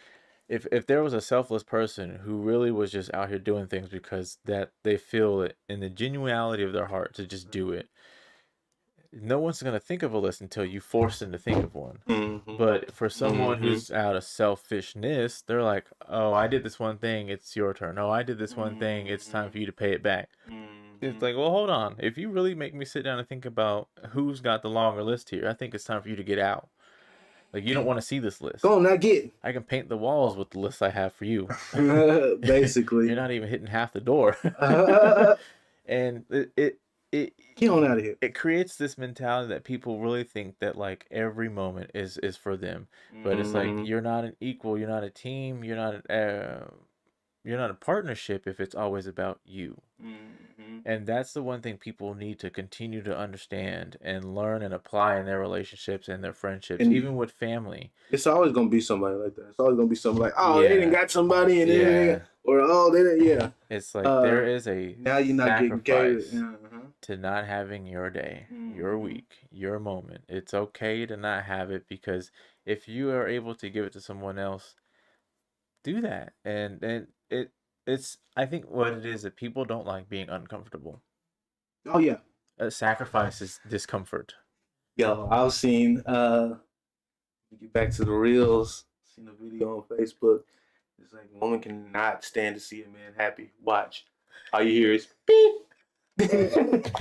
if there was a selfless person who really was just out here doing things because that they feel it in the genuality of their heart to just do it, no one's gonna think of a list until you force them to think of one. Mm-hmm. But for someone Mm-hmm. who's out of selfishness, they're like, "Oh, I did this one thing, it's your turn. Oh, I did this one thing, it's time for you to pay it back." It's like, well, hold on. If you really make me sit down and think about who's got the longer list here, I think it's time for you to get out. Like, you don't want to see this list. Go on, now get. I can paint the walls with the list I have for you. Basically. You're not even hitting half the door. And it Get on out of here. it creates this mentality that people really think that like every moment is for them. But it's like you're not an equal, you're not a team, you're not a partnership if it's always about you. And that's the one thing people need to continue to understand and learn and apply in their relationships and their friendships, And- even with family. It's always gonna be somebody like that. It's always gonna be somebody like, oh, Yeah. they didn't got somebody, and Yeah. or oh, they didn't. Yeah. It's like there is a Now you're not getting catered. sacrifice to not having your day, your Mhm. week, your moment. It's okay to not have it because if you are able to give it to someone else, do that. And it's I think what it is that people don't like being uncomfortable. Oh yeah. Sacrifice is discomfort. Yo, I've seen. Get back to the reels. Seen a video on Facebook. It's like a woman cannot stand to see a man happy. Watch. All you hear is beep.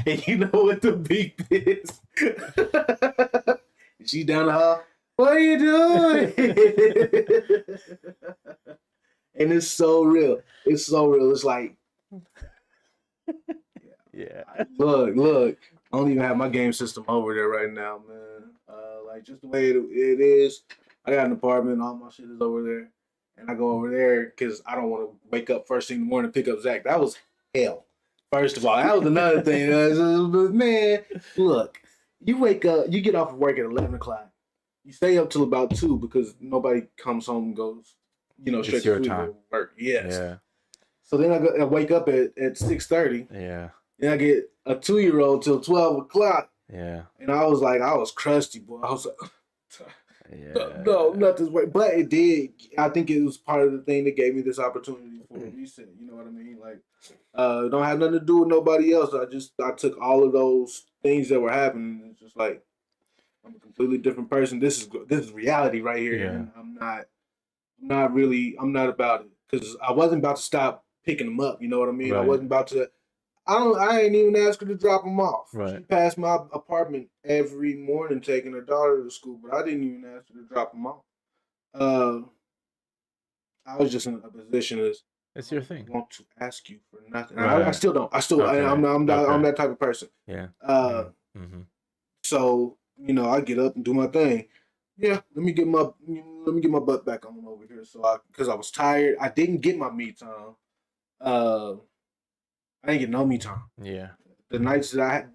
And you know what the beep is? She down the hall. What are you doing? And it's so real. It's so real. It's like, Yeah. look. I don't even have my game system over there right now, man. Like just the way it is. I got an apartment. All my shit is over there, and I go over there because I don't want to wake up first thing in the morning and pick up Zach. That was hell. First of all, that was another thing. Man, look, you wake up, you get off of work at 11 o'clock. You stay up till about 2 because nobody comes home and goes, straight your to time. work. Yes. Yeah. So then I wake up at 6:30. Yeah. Then I get a 2-year-old till 12 o'clock. Yeah. And I was crusty, boy. I was like, Yeah. no, not this way. But it did. I think it was part of the thing that gave me this opportunity for a reset. You know what I mean? Like, it don't have nothing to do with nobody else. I took all of those things that were happening. And it's just like, I'm a completely different person. This is reality right here. Yeah. And I'm not about it. Because I wasn't about to stop picking them up. You know what I mean? I Right. wasn't about to. I ain't even asked her to drop them off. Right. She passed my apartment every morning taking her daughter to school, but I didn't even ask her to drop them off. I was just in a position as It's your thing. I want to ask you for nothing. Right. I still don't. Okay. I'm Okay. that type of person. Yeah. Mm-hmm. So I get up and do my thing. Yeah, let me get my butt back on over here. So because I was tired, I didn't get my me time. I didn't get no me time. Yeah. The nights that I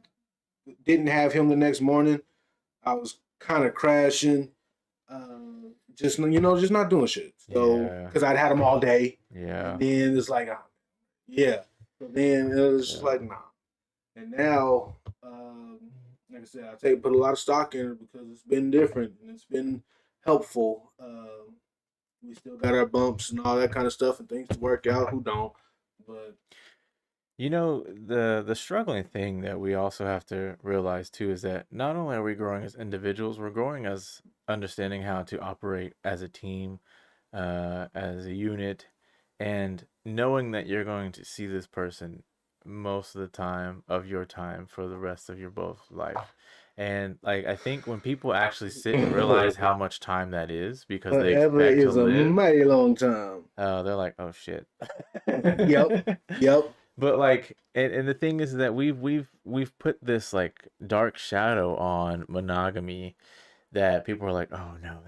didn't have him the next morning, I was kind of crashing, just not doing shit. So Yeah. because I'd had him all day, Yeah. and then it's like, yeah. So then it was just like, nah. And now, like I said, put a lot of stock in it because it's been different and it's been helpful. We still got our bumps and all that kind of stuff and things to work out. Who don't? But The struggling thing that we also have to realize too is that not only are we growing as individuals, we're growing as understanding how to operate as a team, as a unit, and knowing that you're going to see this person most of the time of your time for the rest of your both life. And like I think when people actually sit and realize how much time that is because they forever expect to is a live, mighty long time. they're like, oh shit. Yep. But like, and the thing is that we've put this like dark shadow on monogamy that people are like, oh no,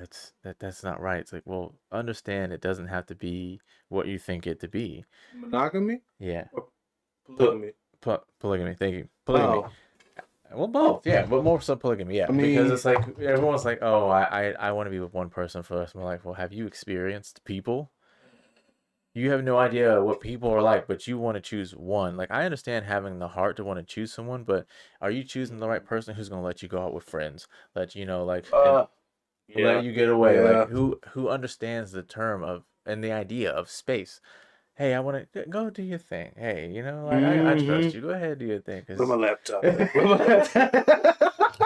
that's not right. It's like, well, understand it doesn't have to be what you think it to be. Monogamy? Yeah. Or polygamy? Polygamy. Thank you. Polygamy. Oh. Well, both, yeah, but more so polygamy, I yeah, because mean, it's like everyone's like, oh, I want to be with one person for the rest of my life. Well, have you experienced people? You have no idea what people are like, but you want to choose one. Like, I understand having the heart to want to choose someone, but are you choosing the right person who's gonna let you go out with friends, let you know, like, and uh, let yeah, you get away? Like, yeah. who understands the term of and the idea of space? Hey, I want to go do your thing. Hey, like I trust Mm-hmm. you. Go ahead, do your thing, Where's my cause. laptop at? Where's my laptop?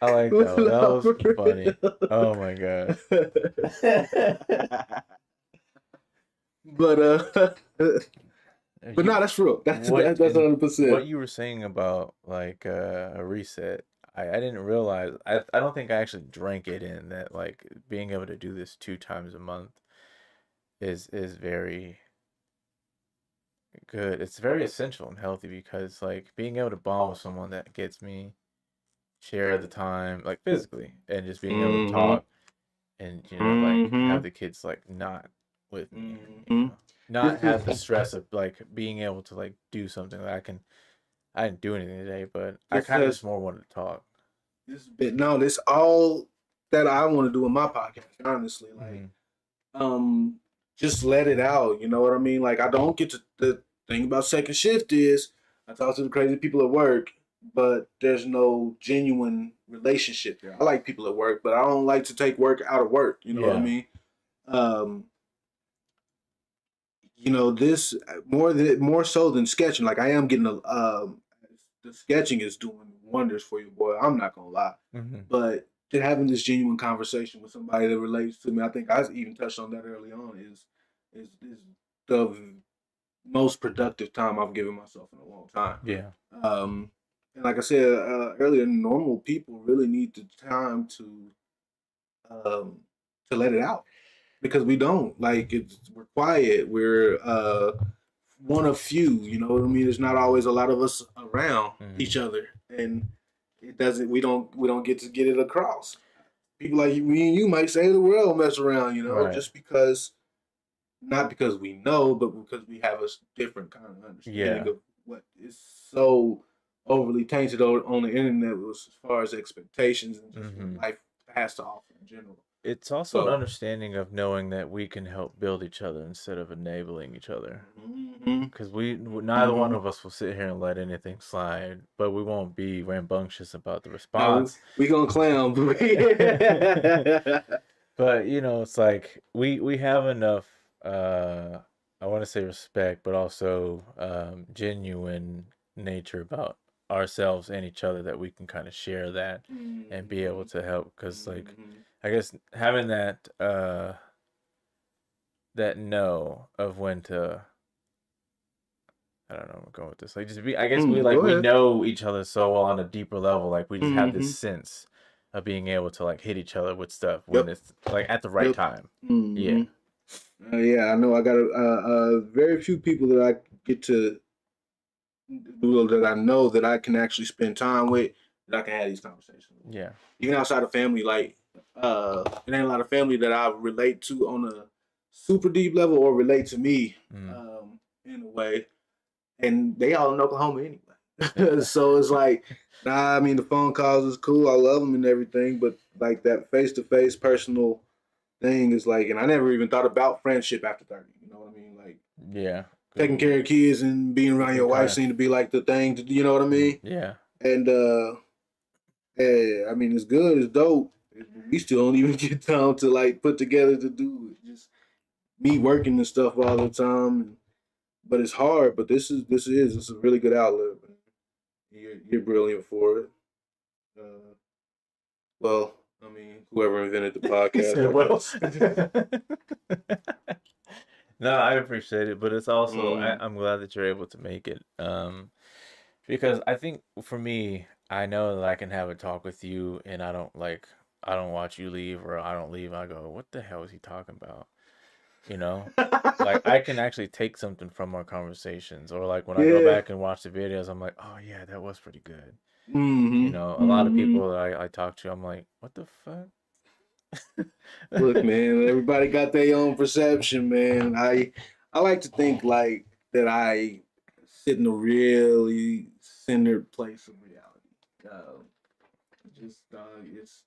I like that one. That Not was for funny. real. Oh my gosh. but but You no, that's real. what That's in 100%. what you were saying about like a reset, I didn't realize I don't think I actually drank it in that like being able to do this 2 times a month is very good. It's very essential and healthy because like being able to bond with someone that gets me, share the time, like physically, and just being able to Mm-hmm. talk and like have Mm-hmm. the kids like not with me, Mm-hmm. not This have the is stress of like being able to like do something that I didn't do anything today, but I this kind of just has more wanted to talk. this bit no, this all that I want to do in my podcast, honestly. Like, Hmm. um, just let it out. You know what I mean? Like, I don't get to the thing about second shift is I talk to the crazy people at work, but there's no genuine relationship there. I like people at work, but I don't like to take work out of work. You know what I Yeah. mean? Um, this more so than sketching. Like, I am getting the sketching is doing wonders for you, boy. I'm not gonna lie, Hmm. but to having this genuine conversation with somebody that relates to me, I think I even touched on that early on. Is the most productive time I've given myself in a long time. Yeah. Um, and like I said earlier, normal people really need the time um, to let it out because we don't like we're quiet, we're one of few, you know what I mean? There's not always a lot of us around each Hmm. other, and it doesn't we don't get to get it across. People like me and you might say the world mess around, Right. just because, not because we know, but because we have a different kind of understanding Yeah. of what is so overly tainted on the internet as far as expectations and just what Hmm. life has to offer in general. It's also an So, understanding of knowing that we can help build each other instead of enabling each other. mm-hmm, Because neither one mm-hmm. of us will sit here and let anything slide, but we won't be rambunctious about the No, response. we gonna clown. But it's like we have enough I want to say respect, but also genuine nature about ourselves and each other that we can kind of share that and be able Mm-hmm. to help because like Mm-hmm. I guess having that know of when to I don't know where I'm going with this. Like just be I guess we like Go we ahead. know each other so well on a deeper level. Like we just have this Mm-hmm. sense of being able to like hit each other with stuff when Yep. it's like at the right Yep. time. Mm-hmm. Yeah. Yeah, I know. I got very few people that I get to, well, that I know that I can actually spend time with, that I can have these conversations with. Yeah. Even outside of family, like it ain't a lot of family that I relate to on a super deep level or relate to me Mm. in a way, and they all in Oklahoma anyway. Yeah. So it's like, nah. I mean, the phone calls is cool. I love them and everything, but like that face to face personal thing is like, and I never even thought about friendship after 30. You know what I mean? Like Yeah. Because taking care of kids and being we around can your wife kind of. seemed to be like the thing. You know what I mean? Yeah. And yeah, I mean, it's good. It's dope. We still don't even get time to like put together to do it. Just me working and stuff all the time. But it's hard. But this is a really good outlet. Man. You're brilliant for it. Uh, well, I mean, whoever invented the He podcast, said, I "Well." guess. No, I appreciate it, but it's also Mm, I'm glad that you're able to make it. Because I think for me, I know that I can have a talk with you, and I don't watch you leave, or I don't leave. I go, what the hell is he talking about? You know, like I can actually take something from our conversations, or like when I go yeah. back and watch the videos, I'm like, oh yeah, that was pretty good. Mm-hmm. A lot of Mm-hmm. people that I talk to, I'm like, what the fuck? Look, man, everybody got their own perception, man. I like to think like that I sit in a really centered place of reality. It's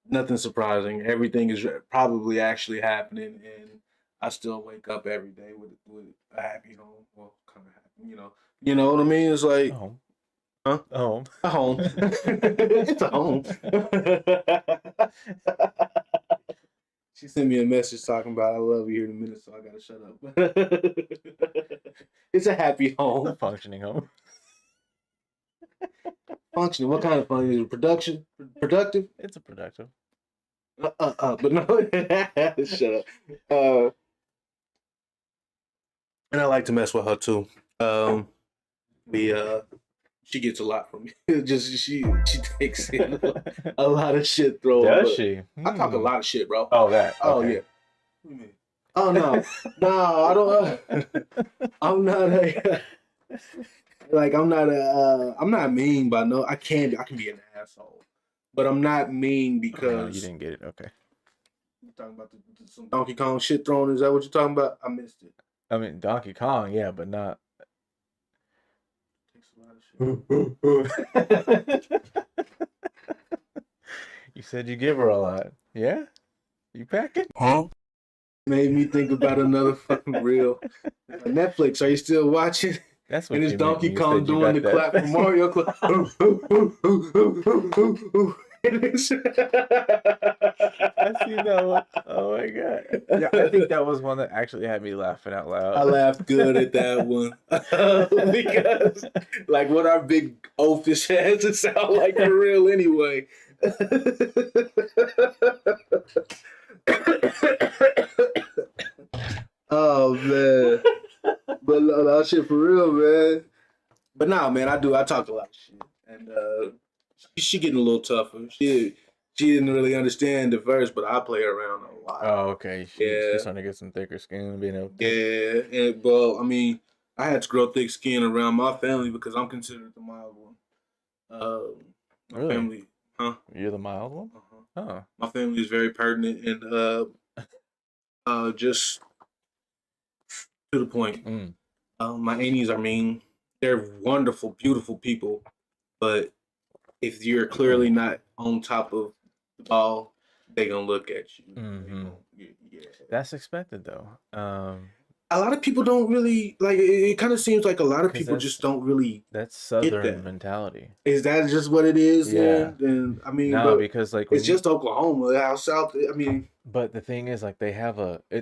nothing surprising. Everything is probably actually happening, and I still wake up every day with a happy home. Well, kind of happy, You know what I mean? It's like, Oh, huh? oh. A home. It's a home. She sent me a message talking about I love you here in a minute, so I gotta shut up. It's a happy It's a home. functioning home. Functioning. What kind of fun is it? Production? Productive? It's a productive. But no, shut up. Uh, and I like to mess with her too. We she gets a lot from me. Just she takes in a lot of shit thrown, Does but she? I talk a lot of shit, bro. Oh, that. Oh Okay. yeah. What do you mean? Oh no, no, I don't. I'm not a like I'm not mean by no. I can be an asshole, but I'm not mean No, you because didn't get it. Okay. you're talking about some Donkey Kong shit thrown. Is that what you're talking about? I missed it. I mean, Donkey Kong, yeah, but not. Takes a lot of shit. You said you give her a lot. Yeah? You packing? Huh? Made me think about another fucking reel. Netflix, are you still watching? That's And what it's you meant when Donkey you Kong said you doing got the that. clap for Mario. I seen that one. Oh my god. Yeah, I think that was one that actually had me laughing out I loud. laughed good at that one because, like, what our big oafish has to sound like for real anyway. Oh man, but that shit for real, man. But nah, man, I talk a lot of shit, and she getting a little tougher. She didn't really understand the verse, but I play around a lot. Oh, okay. She's Yeah, trying to get some thicker skin, being able to. yeah, and well, I mean, I had to grow thick skin around my family because I'm considered the mild one. My Really? family, huh? You're the mild one? Uh-huh. Oh. My family is very pertinent and just to the point. Mm. My aunties are mean. They're wonderful, beautiful people, but if you're clearly not on top of the ball, they gonna look at you. Mm-hmm. Yeah. That's expected though. A lot of people don't really like. It kind of seems like a lot of Because people just don't really that's get Southern that. mentality. Is that just what it is? Yeah. Then I mean, No, but because like it's when you just Oklahoma. How south? I mean, but the thing is like they have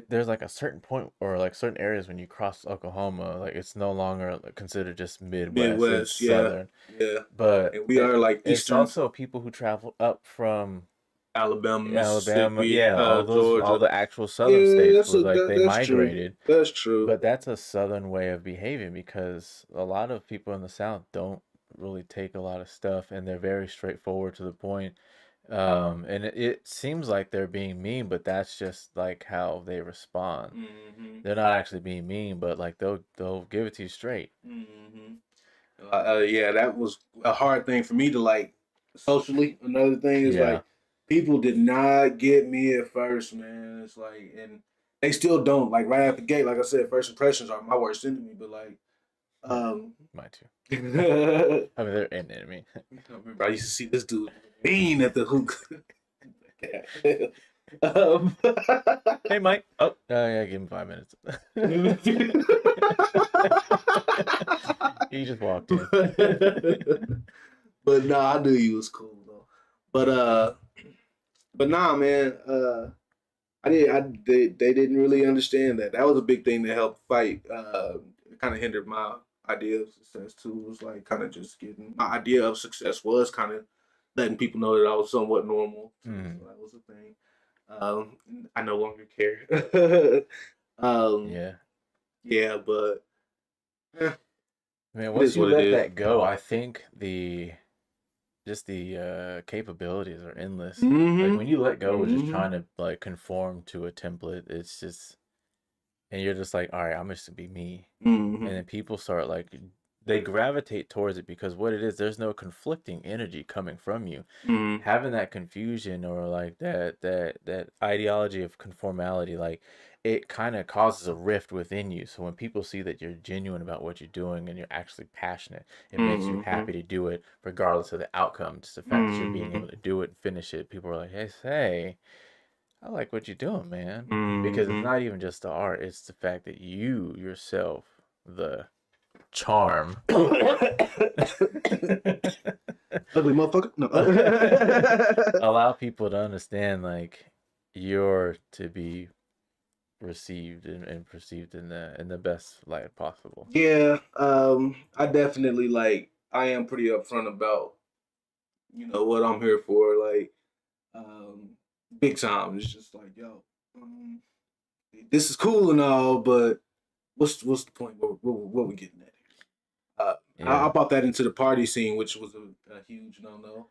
there's like a certain point or like certain areas when you cross Oklahoma, like it's no longer like, considered just Midwest, it's Midwest. Yeah, Southern. yeah. But And we are like it's Eastern also people who travel up from Alabama, Alabama, Mississippi, yeah, all Georgia. the actual southern Yeah, states where like they that's true. migrated. That's true. But that's a southern way of behaving because a lot of people in the South don't really take a lot of stuff and they're very straightforward to the point. And it seems like they're being mean, but that's just like how they respond. Mm-hmm. They're not actually being mean, but like they'll give it to you straight. Mm-hmm. Yeah, that was a hard thing for me to like socially. Another thing is Yeah. like people did not get me at first, man. It's like, and they still don't. Like right out the gate, like I said, first impressions are my worst enemy. But like, Mine too. I I mean, they're an enemy. remember I used to see this dude mean at the hookah. Hey, Mike. Oh, yeah, give him 5 minutes. He just walked in. But nah, I knew you was cool though. But nah, man. They didn't really understand that. That was a big thing to help fight. It kind of hindered my idea of success too. It was like kind of just getting my idea of success was kind of letting people know that I was somewhat normal. So that was a thing. I no longer care. Yeah. Yeah, but Man, it once is you what it let is. that go, I think the capabilities are endless. Mm-hmm. Like when you let go of just Mm-hmm. trying to like conform to a template, it's just and you're just like, all right, I'm just to be me. Mm-hmm. And then people start like they gravitate towards it because what it is, there's no conflicting energy coming from you. Mm-hmm. Having that confusion or like that ideology of conformality, like it kind of causes a rift within you. So when people see that you're genuine about what you're doing and you're actually passionate, it makes you Mm-hmm. happy to do it regardless of the outcome. Just the fact that you're being Mm-hmm. able to do it and finish it. People are like, hey, I like what you're doing, man. Because it's Mm-hmm. not even just the art, it's the fact that you yourself, the charm, Ugly motherfucker. No. allow people to understand like you're to be received and perceived in the best light possible. Yeah. I definitely like. I am pretty upfront about what I'm here for. Like, um, big time. It's just like, yo, um, this is cool and all, but what's the point? What we getting at here? I Yeah. brought that into the party scene, which was a huge no.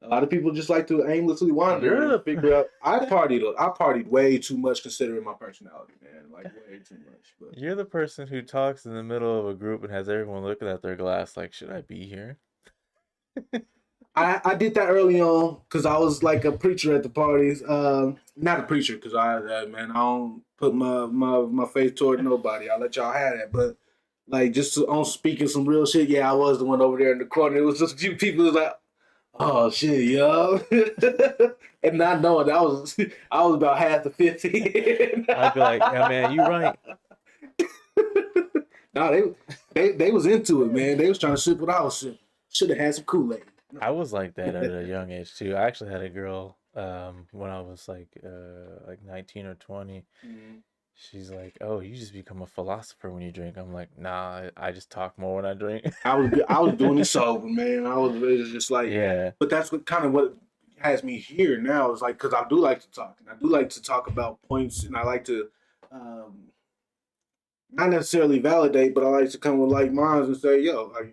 A lot of people just like to aimlessly wander You're and the figure out. I partied way too much considering my personality, man. Like way too much. But you're the person who talks in the middle of a group and has everyone looking at their glass like, should I be here? I did that early on because I was like a preacher at the parties. Not a preacher because man, I don't put my faith toward nobody. I let y'all have that, but like just on speaking some real shit. Yeah, I was the one over there in the corner. It was just a few people who was like, "Oh shit, yo," and not knowing that I was about half the 50. I'd be like, yeah, man, you right. No, they was into it, man. They was trying to sip what I was sipping. Should have had some Kool-Aid. I was like that at a young age too. I actually had a girl when I was like 19 or 20. Mm. She's like, "Oh, you just become a philosopher when you drink." I'm like, "Nah, I just talk more when I drink." I was doing it sober, man. It was just like, Yeah. but that's what has me here now is like because I do like to talk and I do like to talk about points and I like to um, not necessarily validate, but I like to come with like minds and say, yo, I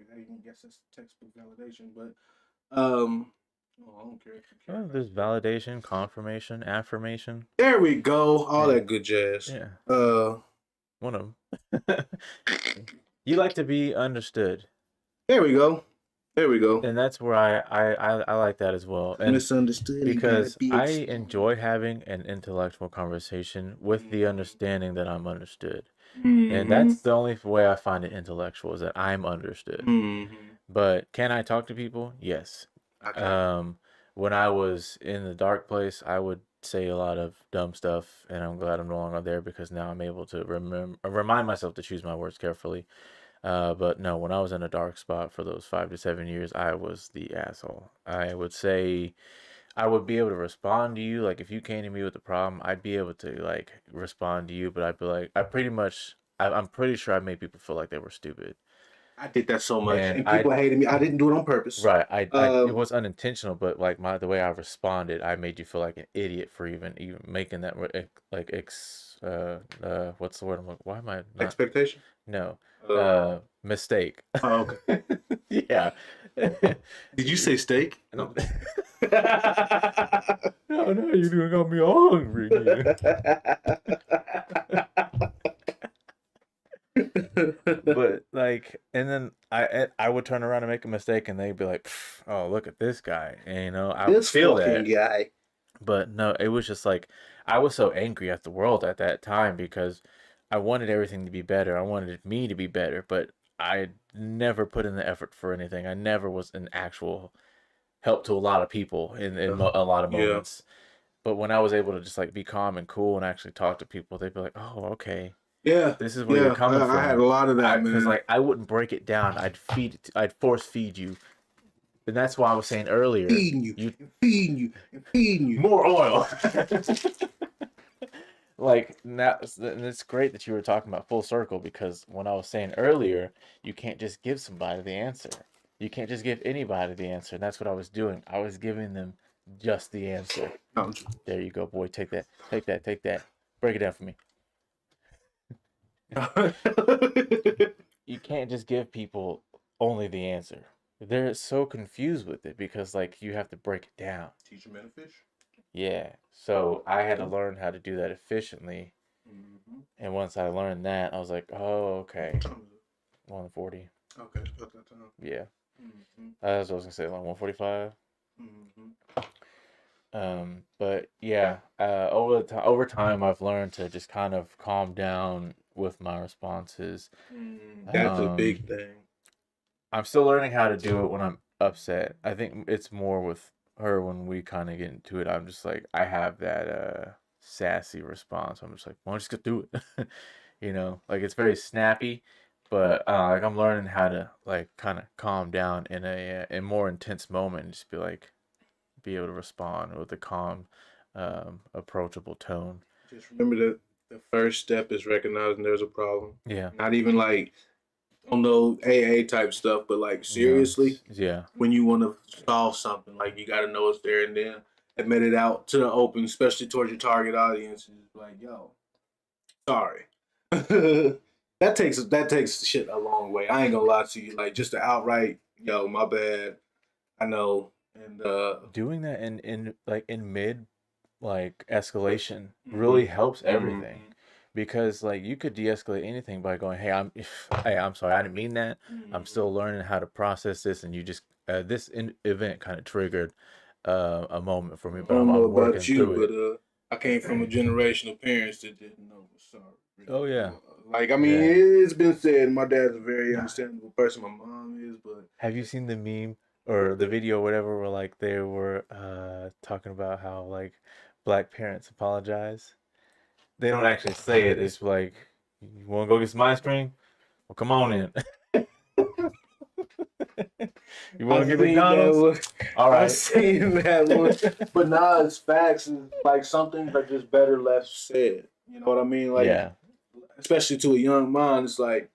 guess that's textbook validation, but I don't care if you care Well, about there's validation, confirmation, affirmation. there we go, all Yeah. that good jazz. Yeah. Uh, One of them. You like to be understood. there we go, there we go. And that's where I like that as well. And Misunderstood, you gotta because be I explained. enjoy having an intellectual conversation with the understanding that I'm understood. And Mm-hmm. that's the only way I find it intellectual is that I'm understood. Mm-hmm. But can I talk to people? Yes. Okay. Um, when I was in the dark place, I would say a lot of dumb stuff, and I'm glad I'm no longer there because now I'm able to remind myself to choose my words carefully. But no, when I was in a dark spot for those 5 to 7 years, I was the asshole. I would say I would be able to respond to you. Like if you came to me with a problem, I'd be able to like respond to you, but I'd be like, I'm pretty sure I made people feel like they were stupid. I did that so much, And and people hated me. I didn't do it on purpose. right, it Um, was unintentional, but like the way I responded, I made you feel like an idiot for even making that what's the word? I'm like, why am I not? expectation. No, Uh, mistake. oh, okay. Yeah. Did you say steak? No, No. no, you doing got me all hungry again. But like, and then I would turn around and make a mistake, and they'd be like, "Pff, "Oh, look at this guy," and I would This feel fucking that. guy. But no, it was just like I was so angry at the world at that time because I wanted everything to be better. I wanted me to be better, but I never put in the effort for anything. I never was an actual help to a lot of people a lot of Yeah. moments. But when I was able to just like be calm and cool and actually talk to people, they'd be like, "Oh, okay, Yeah. this is where you're Yeah. coming I had from." a lot of that, Because man. like I wouldn't break it down. I'd force feed you, and that's why I was saying earlier, Feeding you you and feeding you and feeding you. more oil. Like now, and it's great that you were talking about full circle because when I was saying earlier, you can't just give somebody the answer. You can't just give anybody the answer, and that's what I was doing. I was giving them just the answer. No, There you go, boy. Take that. Take that. Take that. Break it down for me. You can't just give people only the answer. They're so confused with it because like you have to break it down. Teach a man to fish. Yeah. So I had to learn how to do that efficiently. Mm-hmm. And once I learned that, I was like, oh, okay. 140. Okay, about that time. Yeah, Mm-hmm. that's what I was gonna say, like 145. Mm-hmm. But yeah, over time, I've learned to just kind of calm down with my responses. That's a Um, big thing. I'm still learning how to do it when I'm upset. I think it's more with her when we kind of get into it. I'm just like I have that sassy response. I'm just like, well, just go through it. Like it's very snappy, but like I'm learning how to like kind of calm down in a more intense moment and just be able to respond with a calm, approachable tone. Just remember that the first step is recognizing there's a problem. Yeah. Not even like on no AA type stuff, but like No. seriously, Yeah. when you want to solve something, like you got to know it's there and then admit it out to the open, especially towards your target audience. And just like, yo, sorry. that takes shit a long way. I ain't gonna lie to you. Like just the outright, yo, my bad. I know, and Doing that in mid like escalation mm-hmm, really helps everything mm-hmm, because like you could de-escalate anything by going, hey, I'm sorry, I didn't mean that. I'm mm-hmm. still learning how to process this, and you just event kind of triggered a moment for me, I but I'm don't know I'm about working you, through but it. I came from a generation of parents that didn't know what sorry Oh really yeah, was. Like, I mean, yeah. it's been said, my dad's a very understandable person. My mom is, but Have you seen the meme or the video, or whatever, where like they were talking about how like black parents apologize? They don't actually say it. It's like, you want to go get some ice cream? Well, come on in. You want I to get seen that McDonald's? one. All I right. seen that one. But nah, it's facts. And like some things are just better left said. You know what I mean? Like, Yeah, especially to a young mind, it's like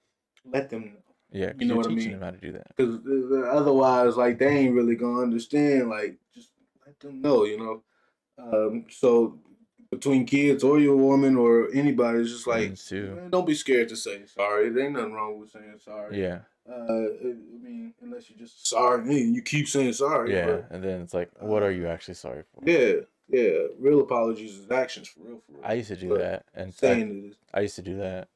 let them know. yeah, You because know you're what I teaching mean? them how to do that. Because otherwise, like they ain't really gonna understand. Like, just let them know. You know. So between kids or your woman or anybody, it's just like, Friends too. man, don't be scared to say sorry. There ain't nothing wrong with saying sorry. Yeah, I mean, unless you're just sorry, and you keep saying sorry. yeah. But And then it's like, what are uh, you actually sorry for? yeah, yeah, real apologies is actions for real, for real. I used to do But that, and saying it is, I used to do that.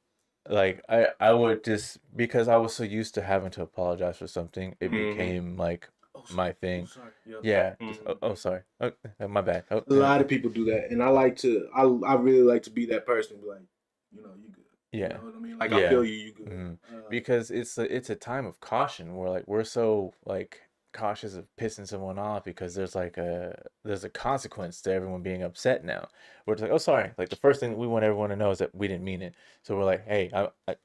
Like I would just, because I was so used to having to apologize for something, it mm-hmm. became like Oh, my oh, thing. sorry, yeah. Yeah, just Mm-hmm. oh sorry, my bad. Oh A lot of people do that, and I like to. I really like to be that person. And be like, you good. You yeah, know what I mean? Like I yeah. feel you. You good. Because it's a time of caution where like we're so like cautious of pissing someone off because there's a consequence to everyone being upset now. We're just like, oh sorry. Like the first thing that we want everyone to know is that we didn't mean it. So we're like, hey,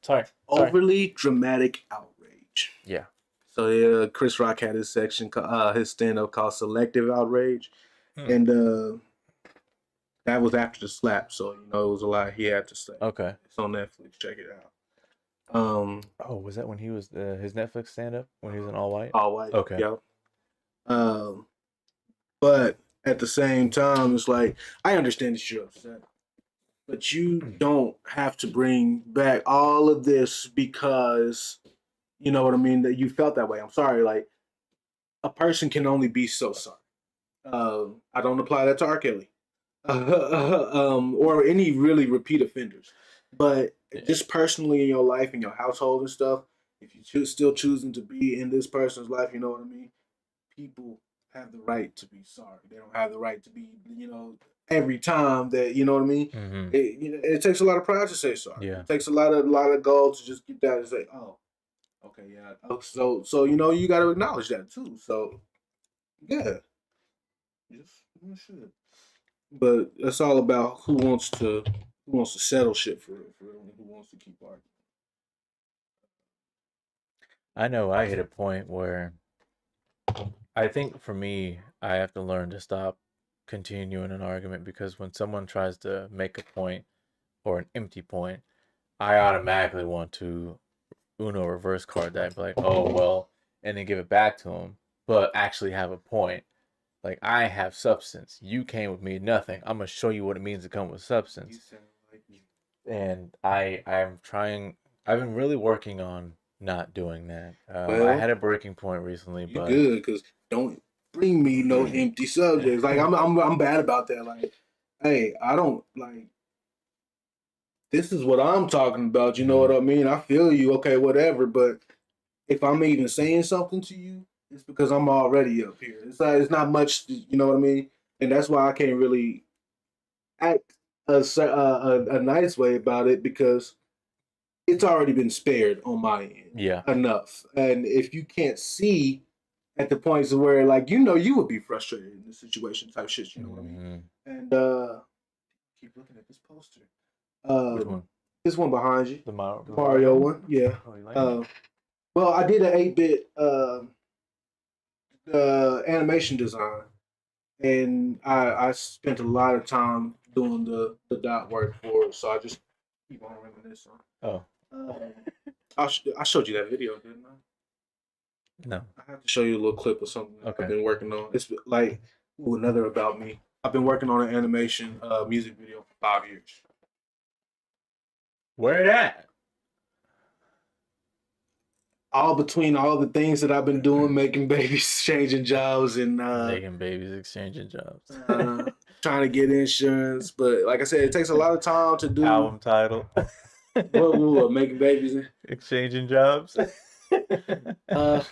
sorry. Overly dramatic outrage. Yeah. So yeah, Chris Rock had his section, his stand up called "Selective Outrage," Hmm. and that was after the slap. So it was a lot he had to say. Okay. It's on Netflix. Check it out. Oh, was that when he was his Netflix stand up when he was in all white? All white. Okay. Yep. Um, but at the same time, it's like I understand that you're upset, but you don't have to bring back all of this because you know what I mean. That you felt that way. I'm sorry. Like a person can only be so sorry. I don't apply that to R. Kelly, or any really repeat offenders. But Yeah. just personally in your life, in your household and stuff, if you still choosing to be in this person's life, you know what I mean. People have the right to be sorry. They don't have the right to be, every time that you know what I mean. Mm-hmm. It takes a lot of pride to say sorry. Yeah. It takes a lot of goal to just get that and say, oh, okay, yeah. Oh, so you got to acknowledge that too. So yeah, just shit. But it's all about who wants to settle shit for real, and who wants to keep arguing. I know I hit a point where I think for me, I have to learn to stop continuing an argument because when someone tries to make a point or an empty point, I automatically want to Uno reverse card that and be like, oh, well, and then give it back to them, but actually have a point. Like, I have substance. You came with me nothing. I'm going to show you what it means to come with You substance. sound like me. And I'm trying, I've been really working on not doing that. I Well, had a breaking point recently, you but good because don't bring me no empty subjects. Like I'm bad about that. Like, hey, I don't like. This is what I'm talking about. You know what Mhm. I mean? I feel you. Okay, whatever. But if I'm even saying something to you, it's because I'm already up here. It's not much, you know what I mean? And that's why I can't really act a nice way about it because it's already been spared on my end Yeah. enough. And if you can't see at the points where like you would be frustrated in this situation type shit, you know what I mean? Mm-hmm. And keep looking at this poster. Which one? This one behind you, the The Mario Mario one? one, yeah. Oh, you like it? Well, I did an 8-bit animation design, and I spent a lot of time doing the dot work for it. So I just keep on reminiscing. Oh. I showed you that video, didn't I? No. I have to show you a little clip of something that I've Okay. been working on. It's like another about me. I've been working on an animation music video for 5 years. Where it at? All between all the things that I've been doing, making babies, changing jobs, and Making babies, exchanging jobs. trying to get insurance. But like I said, it takes a lot of time to do. Album title. What making babies? Exchanging jobs. Uh,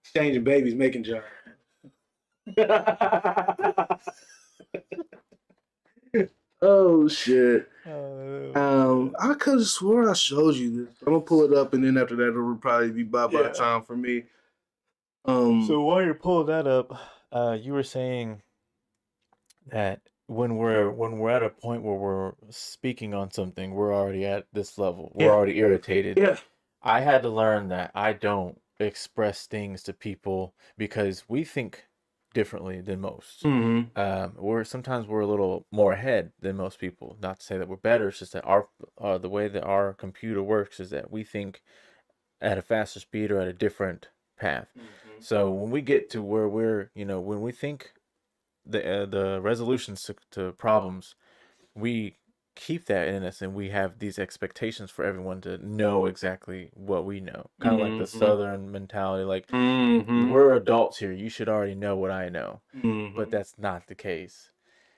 Exchanging babies, making jobs. Oh shit. I could have swore I showed you this. I'm gonna pull it up, and then after that, it'll probably be bye bye time for me. So while you're pulling that up, you were saying that when we're at a point where we're speaking on something, we're already at this level. We're Yeah. already irritated. Yeah. I had to learn that I don't express things to people because we think differently than most. Mm-hmm. We're a little more ahead than most people. Not to say that we're better. It's just that our the way that our computer works is that we think at a faster speed or at a different path. Mm-hmm. So when we get to where when we think the resolutions to problems, we keep that in us and we have these expectations for everyone to know exactly what we know. Kind of like the Southern mentality, like we're adults here. You should already know what I know. But that's not the case.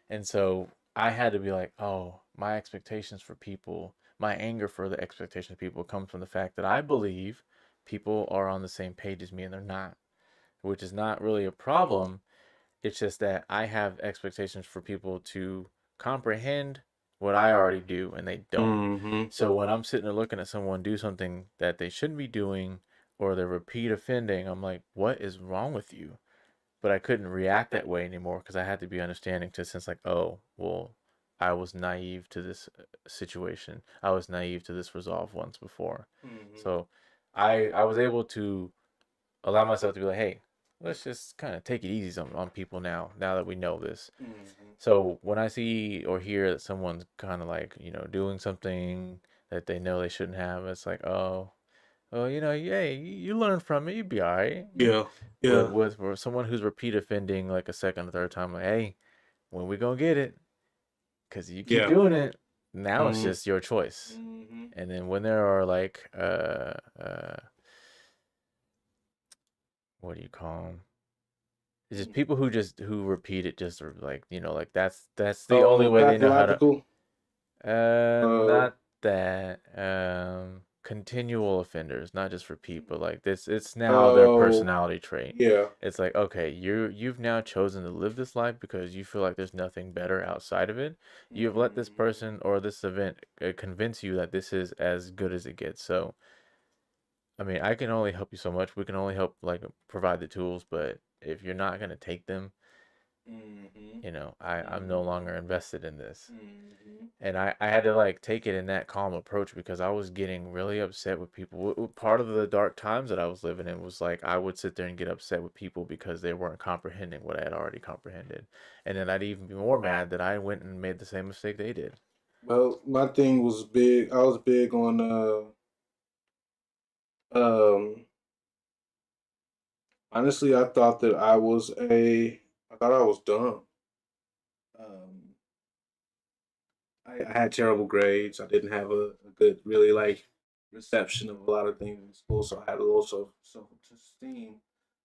And so I had to be like, oh, my expectations for people, my anger for the expectations of people comes from the fact that I believe people are on the same page as me and they're not, which is not really a problem. It's just that I have expectations for people to comprehend what I already do and they don't. So when I'm sitting there looking at someone do something that they shouldn't be doing or they're repeat offending, I'm like, what is wrong with you? But I couldn't react that way anymore because I had to be understanding to a sense like, oh, well, I was naive to this situation. I was naive to this resolve once before. So I was able to allow myself to be like, hey, let's just kind of take it easy on people now that we know this. So when I see or hear that someone's kind of like, doing something that they know they shouldn't have, it's like, oh, well, yeah, you learn from it, you'd be all right. Yeah. Yeah. With someone who's repeat offending like a second or third time, like, hey, when we gonna get it? Because you keep doing it, now it's just your choice. And then when there are like, what do you call them? It's just people who repeat it just are like like that's the only way they know how to. Not that continual offenders, not just repeat, but like this. It's now their personality trait. Yeah. It's like, okay, you've now chosen to live this life because you feel like there's nothing better outside of it. You've let this person or this event convince you that this is as good as it gets. So, I mean, I can only help you so much. We can only help like provide the tools, but if you're not gonna take them, I'm no longer invested in this. And I had to like take it in that calm approach because I was getting really upset with people. Part of the dark times that I was living in was like I would sit there and get upset with people because they weren't comprehending what I had already comprehended. And then I'd even be more mad that I went and made the same mistake they did. Well, my thing was big. I was big on honestly, I thought I was dumb. Um, I had terrible grades. I didn't have a good, really like reception of a lot of things in school, so I had a low self esteem.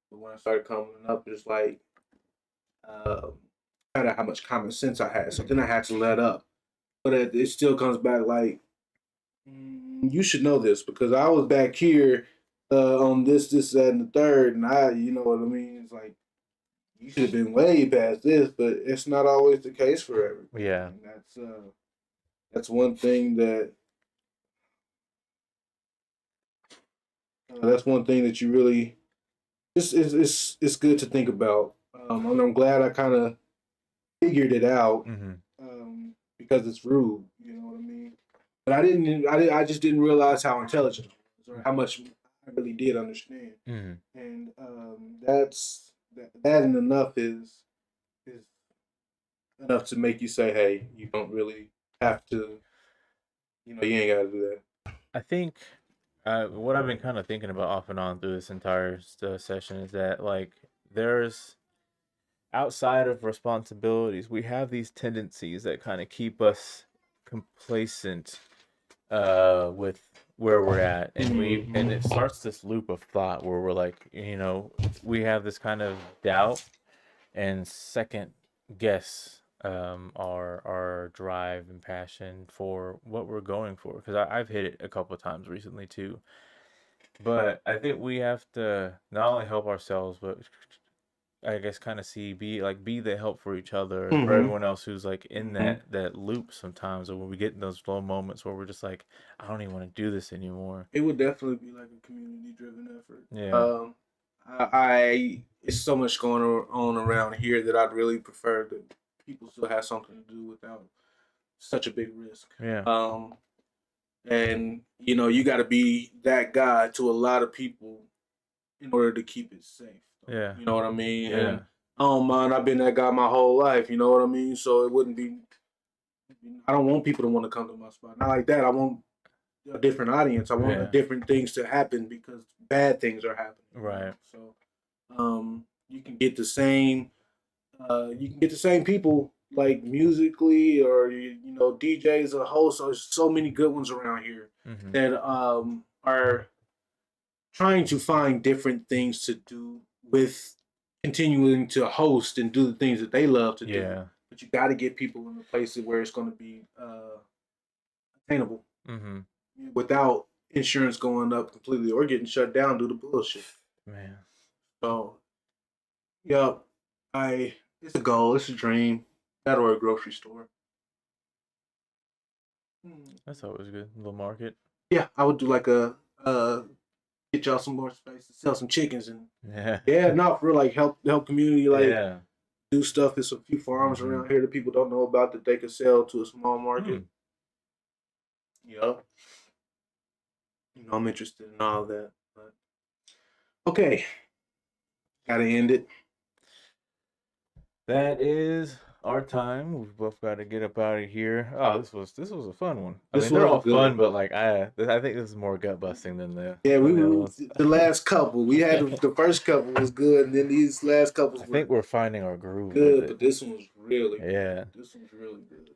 But when I started coming up, it's like um, kind of how much common sense I had. So then I had to let up. But it still comes back like you should know this because I was back here on this, that, and the third, and you know what I mean. It's like you should have been way past this, but it's not always the case for everybody, Yeah. and that's one thing that's one thing that you really it's good to think about. And I'm glad I kind of figured it out Mm-hmm. because it's rude. You know what I mean? But I just didn't realize how intelligent I was or how much I really did understand. Mm-hmm. And that and enough is enough to make you say, hey, you don't really have to. You know, you ain't got to do that. I think what I've been kind of thinking about off and on through this entire session is that like there's outside of responsibilities, we have these tendencies that kind of keep us complacent with where we're at, and it starts this loop of thought where we're like, we have this kind of doubt and second guess our drive and passion for what we're going for, because I've hit it a couple of times recently too. But I think we have to not only help ourselves, but I guess kind of be the help for each other and for Mm-hmm. everyone else who's like in Mm-hmm. that loop sometimes, or when we get in those low moments where we're just like, I don't even want to do this anymore. It would definitely be like a community driven effort. Yeah. It's so much going on around here that I'd really prefer that people still have something to do without such a big risk. Yeah. And you know, you got to be that guy to a lot of people in order to keep it safe. Yeah. You know what I mean? Yeah. And I don't mind. I've been that guy my whole life. You know what I mean? So it wouldn't be. I don't want people to want to come to my spot. Not like that. I want a different audience. I want Yeah. different things to happen because bad things are happening. Right. So, you can get the same. You can get the same people like musically, or you know, DJs or hosts. There's so many good ones around here Mm-hmm. that are trying to find different things to do with continuing to host and do the things that they love to do. Yeah. But you got to get people in the places where it's going to be attainable Mm-hmm. without insurance going up completely or getting shut down due to bullshit. Man, So, yep, it's a goal, it's a dream. That or a grocery store. that's always good. Little market. Yeah, I would do like get y'all some more space to sell some chickens and Yeah. yeah, not for like help community like Yeah. do stuff. There's a few farms around here that people don't know about that they can sell to a small market. Yep. You know, I'm interested in all that. But okay, gotta end it. That is our time. We've both got to get up out of here. Oh, this was a fun one. I This mean, they're was a all good fun, one. but like I think this is more gut busting than Yeah, than the other we ones. the last couple we had the first couple was good, and then these last couples I were think we're finding our groove with good, it. but this one was really Yeah. good. This one's really good.